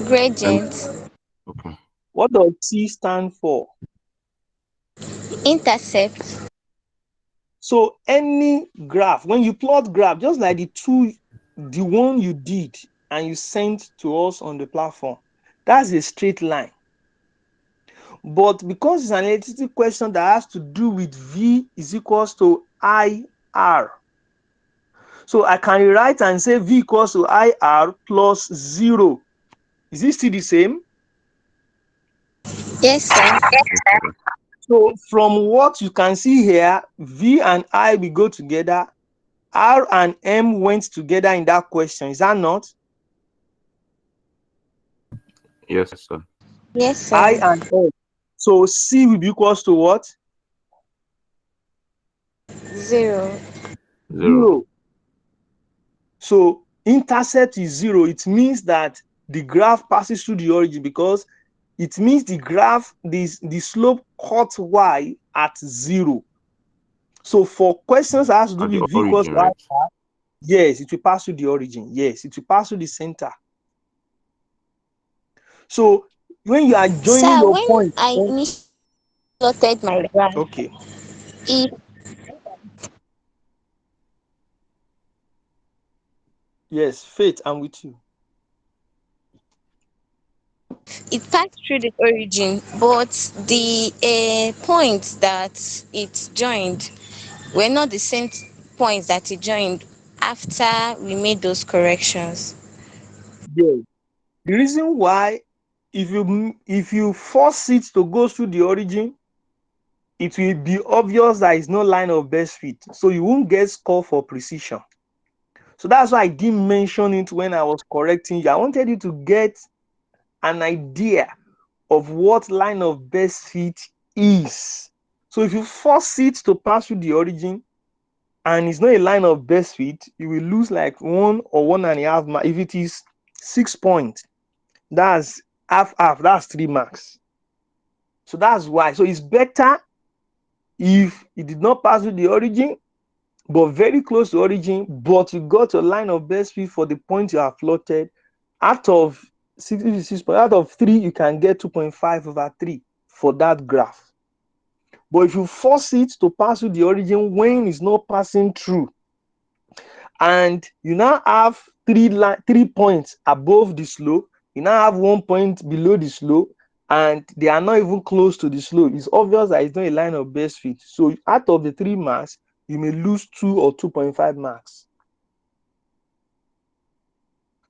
Speaker 3: Gradient.
Speaker 4: okay.
Speaker 1: What does C stand for?
Speaker 3: Intercept.
Speaker 1: So any graph, when you plot graph, just like the one you did and you sent to us on the platform, that's a straight line. But because it's an electricity question that has to do with V is equals to IR. So I can rewrite and say V equals to IR plus 0. Is it still the same?
Speaker 3: Yes, sir.
Speaker 4: Yes, sir.
Speaker 1: So from what you can see here, V and I will go together. R and M went together in that question. Is that not?
Speaker 4: Yes, sir.
Speaker 3: Yes,
Speaker 1: I
Speaker 3: sir.
Speaker 1: and M. So C will be equals to what?
Speaker 3: Zero.
Speaker 4: Zero.
Speaker 1: 0. So intercept is 0. It means that the graph passes through the origin because it means the graph, the slope cuts Y at 0. So for questions that has to do
Speaker 4: At the
Speaker 1: with V equals
Speaker 4: origin,
Speaker 1: to I,
Speaker 4: right?
Speaker 1: yes, it will pass through the origin. Yes, it will pass through the center. So when you are joining
Speaker 3: Sir,
Speaker 1: your
Speaker 3: when
Speaker 1: point,
Speaker 3: I initially plotted my graph,
Speaker 1: okay,
Speaker 3: it,
Speaker 1: yes, Faith, I'm with you.
Speaker 3: it passed through the origin, but the points that it joined were not the same points that it joined after we made those corrections.
Speaker 1: Yes. The reason why, if you force it to go through the origin, it will be obvious that it's no line of best fit. So you won't get score for precision. So that's why I didn't mention it when I was correcting you. I wanted you to get an idea of what line of best fit is. So if you force it to pass through the origin and it's not a line of best fit, you will lose like 1 or 1.5 marks. If it is 6 points, that's half, that's 3 marks. So that's why. So it's better if it did not pass through the origin, but very close to origin, but you got a line of best fit for the point you have plotted. Out of 66 points, out of 3, you can get 2.5/3 for that graph. But if you force it to pass through the origin when it's not passing through, and you now have 3 points above the slope, you now have 1 point below the slope, and they are not even close to the slope, it's obvious that it's not a line of best fit. So out of the 3 marks, you may lose 2 or 2.5 marks.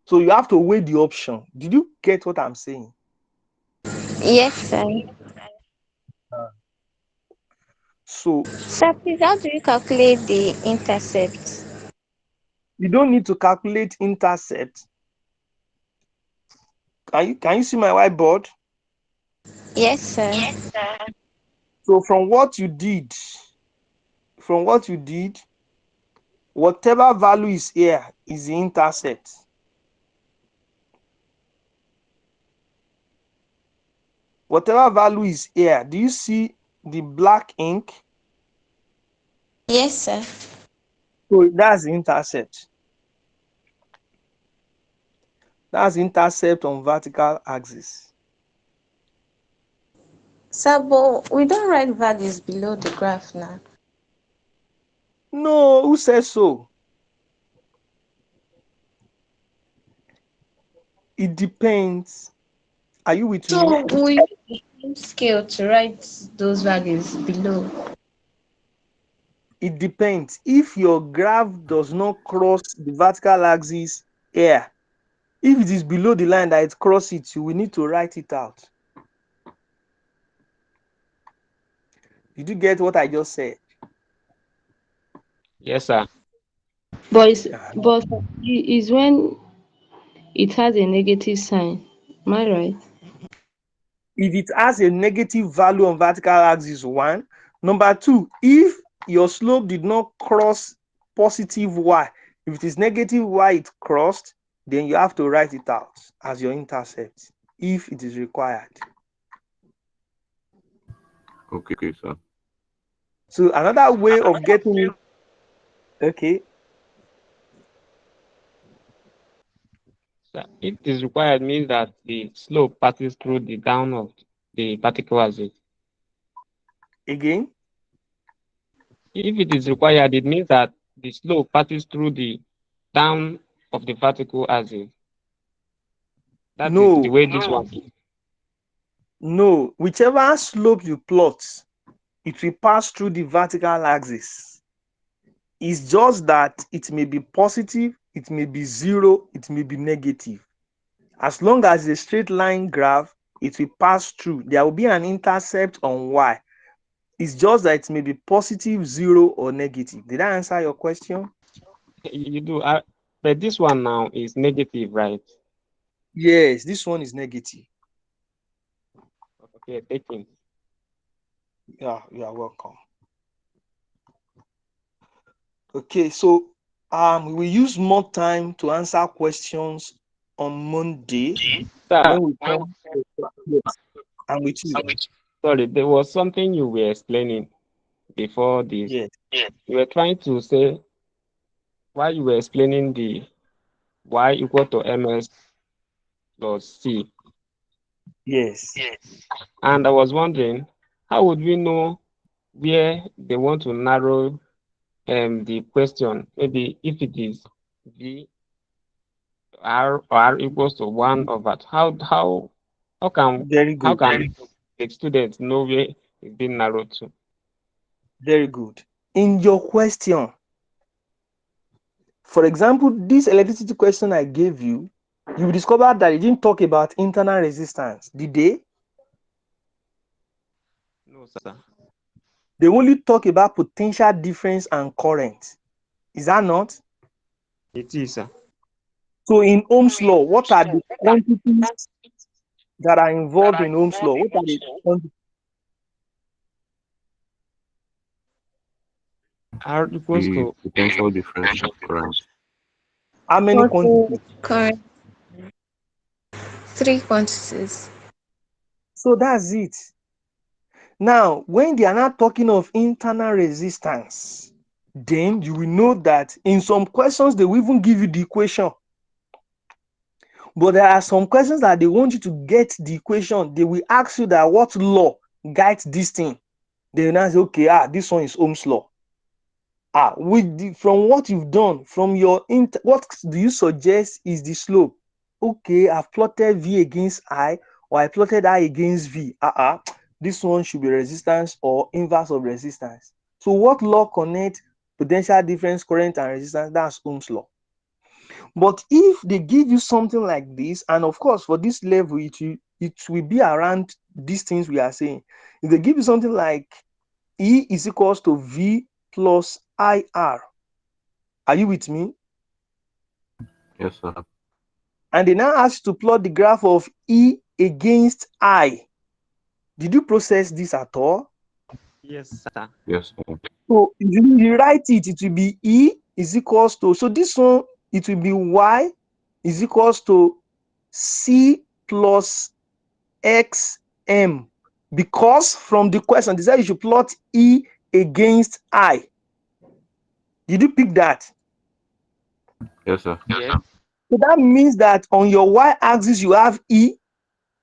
Speaker 1: So you have to weigh the option. Did you get what I'm saying?
Speaker 3: Yes, sir.
Speaker 1: So
Speaker 3: Sir, please, how do you calculate the intercept?
Speaker 1: you don't need to calculate intercept. Can you see my whiteboard?
Speaker 3: Yes, sir.
Speaker 1: So from what you did, whatever value is here is the intercept. Whatever value is here, do you see the black ink?
Speaker 3: Yes, sir.
Speaker 1: So that's the intercept. That's the intercept on vertical axis.
Speaker 3: Sir, but we don't write values below the graph now.
Speaker 1: No, who says so? It depends. Are you with me?
Speaker 3: So we use the same scale to write those values below.
Speaker 1: It depends. If your graph does not cross the vertical axis here, if it is below the line that it crosses it, you will need to write it out. Did you get what I just said?
Speaker 2: Yes, sir.
Speaker 5: But it's,
Speaker 1: Yeah.
Speaker 5: but it's when it has a negative sign. Am I right?
Speaker 1: If it has a negative value on vertical axis, 1. Number 2, if your slope did not cross positive y, if it is negative y it crossed, then you have to write it out as your intercept if it is required.
Speaker 4: Okay, sir.
Speaker 1: So another way of getting it, okay,
Speaker 2: Sir, if it is required means that the slope passes through the down of the particle axis.
Speaker 1: again,
Speaker 2: If it is required, it means that the slope passes through the down of the vertical axis. That is the
Speaker 1: no,
Speaker 2: way this one is.
Speaker 1: no, whichever slope you plot, it will pass through the vertical axis. It's just that it may be positive, it may be 0, it may be negative. As long as it's a straight line graph, it will pass through. There will be an intercept on y. It's just that it may be positive, 0, or negative. Did I answer your question?
Speaker 2: You do, but this one now is negative, right?
Speaker 1: Yes, this one is negative.
Speaker 2: Okay, taking.
Speaker 1: Yeah, you are welcome. Okay, so we will use more time to answer questions on Monday
Speaker 2: Sir,
Speaker 1: when we come. Yes, I'm with you.
Speaker 2: sorry, there was something you were explaining before this.
Speaker 1: Yes,
Speaker 2: You were trying to say why you were explaining the y equal to ms plus c.
Speaker 1: yes.
Speaker 2: And I was wondering, how would we know where they want to narrow the question? Maybe if it is v r equals to 1 over how can
Speaker 1: Very
Speaker 2: how
Speaker 1: good.
Speaker 2: can the students know where it's being narrowed to?
Speaker 1: Very good. In your question, for example, this electricity question I gave you, you will discover that it didn't talk about internal resistance. Did they?
Speaker 2: No, sir.
Speaker 1: They only talk about potential difference and current. Is that not?
Speaker 2: It is, sir.
Speaker 1: So in Ohm's law, what are the quantities that are involved in Ohm's law? What are the quantities?
Speaker 2: R equals
Speaker 4: The
Speaker 2: to
Speaker 4: potential difference and current.
Speaker 1: How many
Speaker 5: For the
Speaker 1: quantities?
Speaker 5: current, three quantities.
Speaker 1: So that's it. Now, when they are not talking of internal resistance, then you will know that in some questions they will even give you the equation. But there are some questions that they want you to get the equation. They will ask you that what law guides this thing. They will now say, okay, this one is Ohm's law. From what you've done, from your what do you suggest is the slope? Okay, I've plotted V against I, or I plotted I against V. This one should be resistance or inverse of resistance. So what law connects potential difference, current, and resistance? That's Ohm's law. But if they give you something like this, and of course for this level, it will be around these things we are saying. If they give you something like E is equals to V plus IR, are you with me?
Speaker 4: Yes, sir.
Speaker 1: And they now ask you to plot the graph of E against I. Did you process this at all?
Speaker 2: yes, sir.
Speaker 4: Yes, sir.
Speaker 1: So if you write it, it will be E is equals to, so this one, it will be Y is equals to C plus XM. Because from the question, they said you should plot E against I. Did you pick that?
Speaker 4: Yes, sir.
Speaker 2: Yes.
Speaker 1: So that means that on your y-axis, you have E.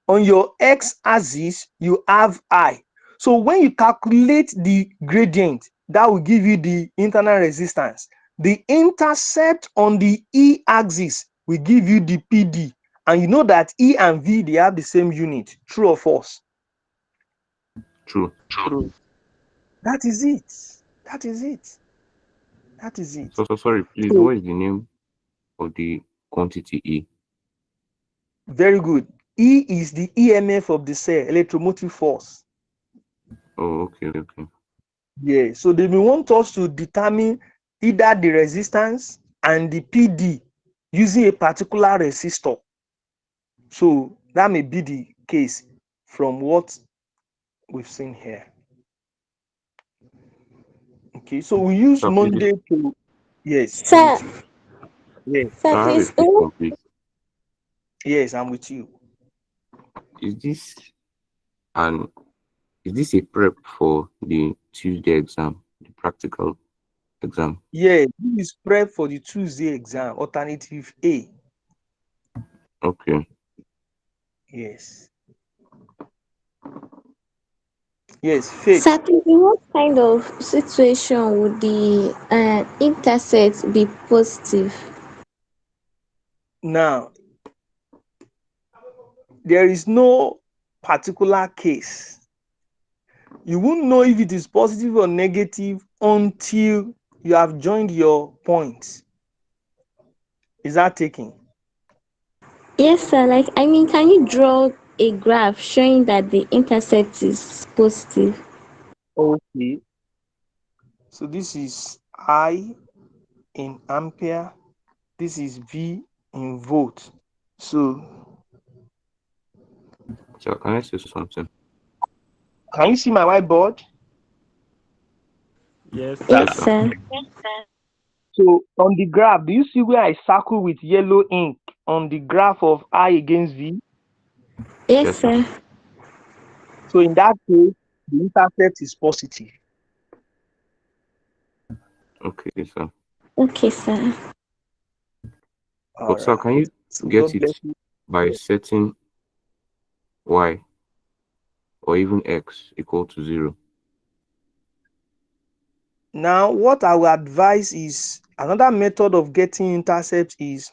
Speaker 1: On your x-axis, you have I. So when you calculate the gradient, that will give you the internal resistance. The intercept on the E-axis will give you the PD. And you know that E and V, they have the same unit. True or false?
Speaker 4: True.
Speaker 2: True.
Speaker 1: That is it. That is it. That is it.
Speaker 4: So sorry, please.
Speaker 1: So,
Speaker 4: What is the name of the quantity E?
Speaker 1: very good. E is the EMF of the cell, electromotive force.
Speaker 4: Oh, okay, okay.
Speaker 1: Yeah, so they may want us to determine either the resistance and the PD using a particular resistor. So that may be the case from what we've seen here. Okay, so we use
Speaker 4: So please,
Speaker 1: Monday to, yes, I'm
Speaker 5: Sir,
Speaker 1: with you. Yes,
Speaker 4: so
Speaker 5: sir,
Speaker 4: I have a
Speaker 5: please.
Speaker 4: question, please.
Speaker 1: yes, I'm with you.
Speaker 4: Is this an is this a prep for the Tuesday exam, the practical exam?
Speaker 1: Yeah, this is prep for the Tuesday exam, alternative A.
Speaker 4: Okay.
Speaker 1: Yes. Yes, Faith.
Speaker 5: Sir, please, in what kind of situation would the intercept be positive?
Speaker 1: Now, there is no particular case. You won't know if it is positive or negative until you have joined your points. Is that taking?
Speaker 5: Yes, sir. Like, I mean, can you draw a graph showing that the intercept is positive?
Speaker 1: Okay. So this is I in ampere. This is V in volt. So
Speaker 4: So can I say something?
Speaker 1: can you see my whiteboard?
Speaker 2: Yes,
Speaker 5: Yes,
Speaker 2: sir.
Speaker 4: Yes, sir.
Speaker 5: sir.
Speaker 1: So on the graph, do you see where I circle with yellow ink on the graph of I against V?
Speaker 5: Yes,
Speaker 4: Yes, sir.
Speaker 5: sir.
Speaker 1: So in that case, the intercept is positive.
Speaker 4: Okay, sir.
Speaker 5: Okay, sir.
Speaker 1: All
Speaker 4: But sir,
Speaker 1: right.
Speaker 4: can you
Speaker 1: So
Speaker 4: get
Speaker 1: God
Speaker 4: it
Speaker 1: bless you.
Speaker 4: by setting y or even x equal to 0?
Speaker 1: Now, what I will advise is another method of getting intercept is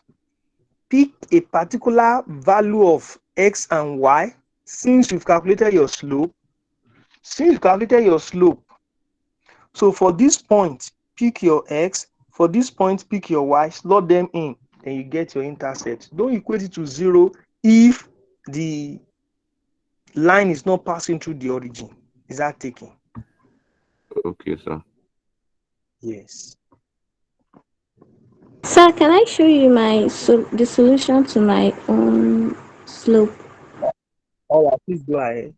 Speaker 1: pick a particular value of x and y. Since you've calculated your slope, so for this point, pick your x. For this point, pick your y. Slot them in, then you get your intercept. Don't equate it to 0 if the line is not passing through the origin. Is that taking?
Speaker 4: Okay, sir.
Speaker 1: Yes.
Speaker 3: Sir, can I show you the solution to my own slope?
Speaker 1: All right, please go ahead.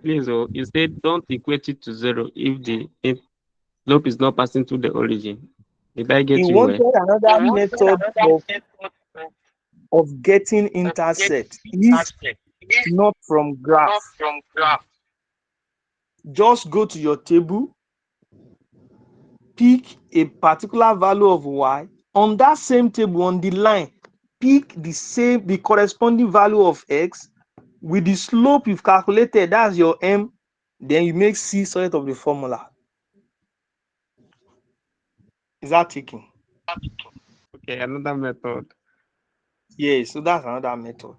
Speaker 2: Please, you said don't equate it to zero if slope is not passing through the origin. Did I
Speaker 1: He
Speaker 2: get you well?
Speaker 1: wanted another method of getting intercept if not from graph. Just go to your table, pick a particular value of y. On that same table, on the line, pick the corresponding value of x with the slope you've calculated. That's your m. Then you make c solid of the formula. Is that taking?
Speaker 2: Okay, another method.
Speaker 1: Yes, so that's another method.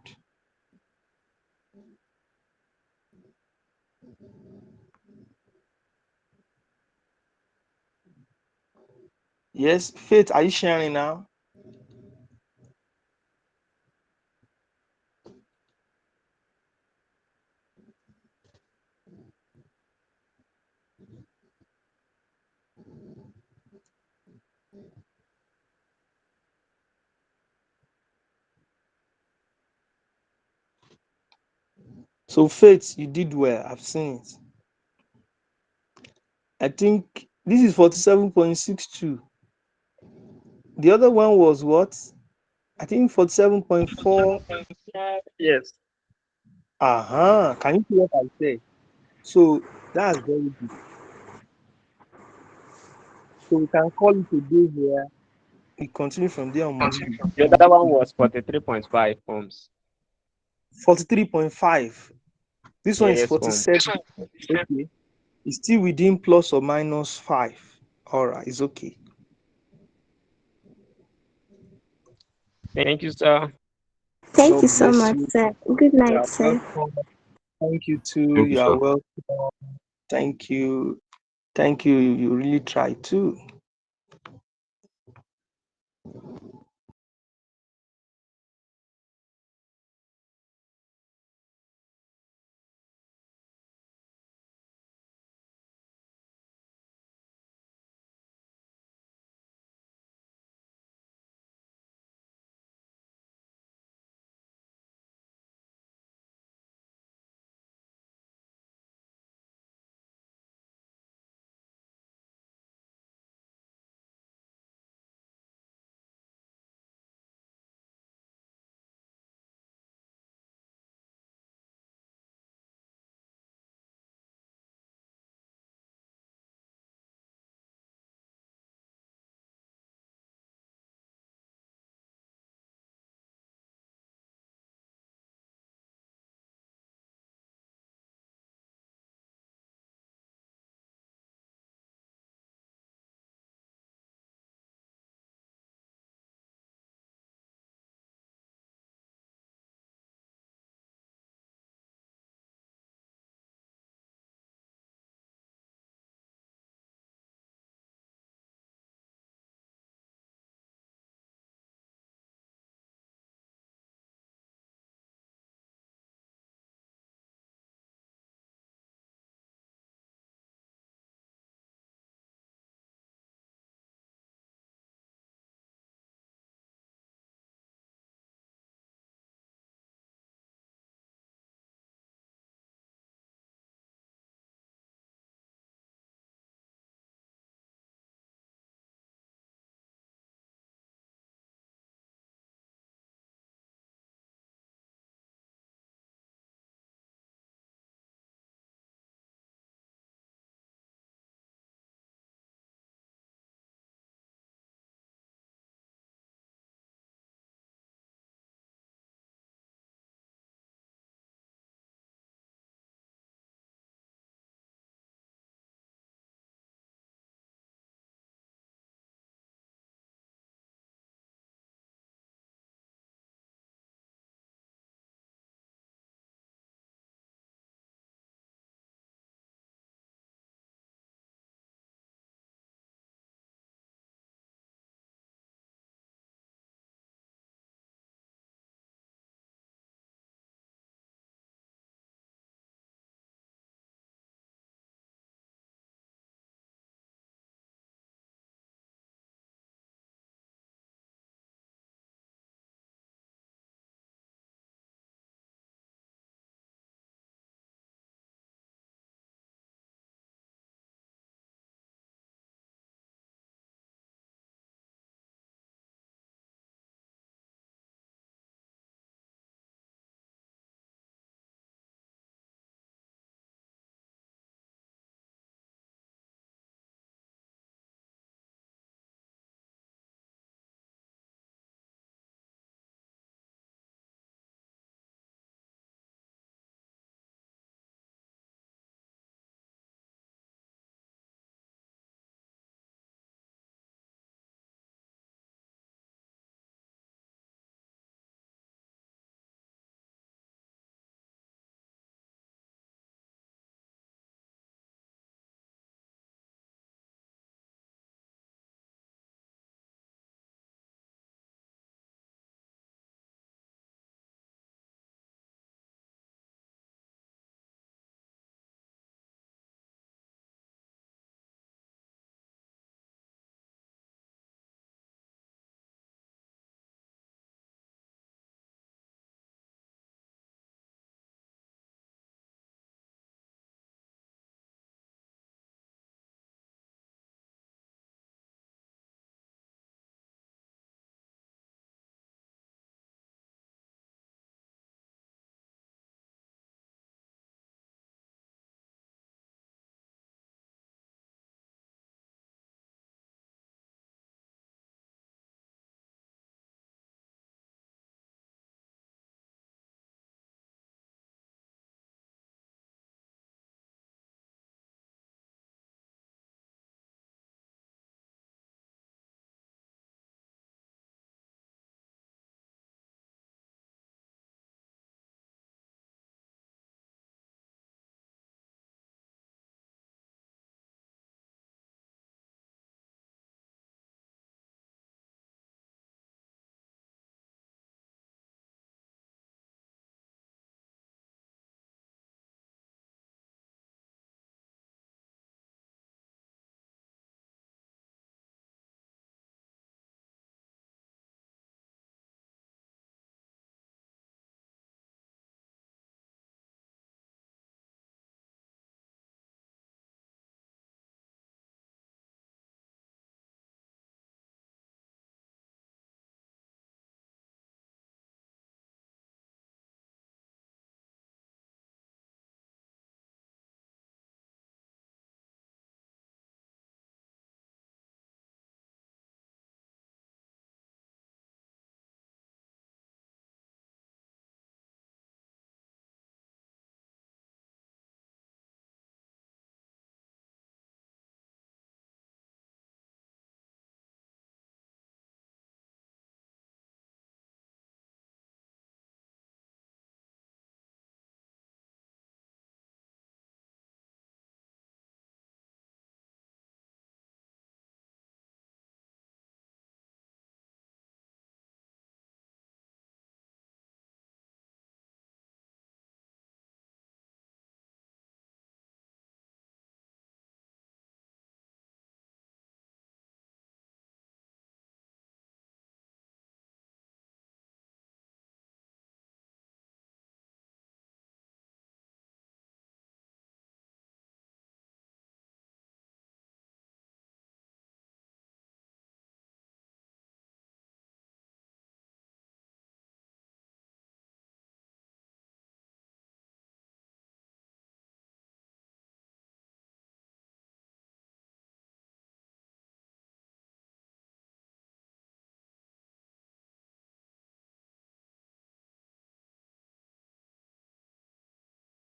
Speaker 1: Yes, Faith, are you sharing now? So Faith, you did well. I've seen it. I think this is 47.62. The other one was what? I think 47.4.
Speaker 2: Yes.
Speaker 1: Can you see what I said? So that's very good. So we can call it a day here. We continue from there on Monday.
Speaker 2: The other one was 43.5 ohms.
Speaker 1: 43.5. This one is
Speaker 2: Yes,
Speaker 1: 47. Okay. It's still within plus or minus 5. All right, it's okay.
Speaker 2: Thank you, sir.
Speaker 3: Thank you
Speaker 1: God
Speaker 3: so
Speaker 1: bless
Speaker 3: much,
Speaker 1: you.
Speaker 3: sir. Good
Speaker 1: You
Speaker 3: night,
Speaker 1: are
Speaker 3: sir.
Speaker 1: welcome. Thank you too.
Speaker 4: Thank you,
Speaker 1: You are
Speaker 4: sir.
Speaker 1: welcome. Thank you. Thank you. You really tried too.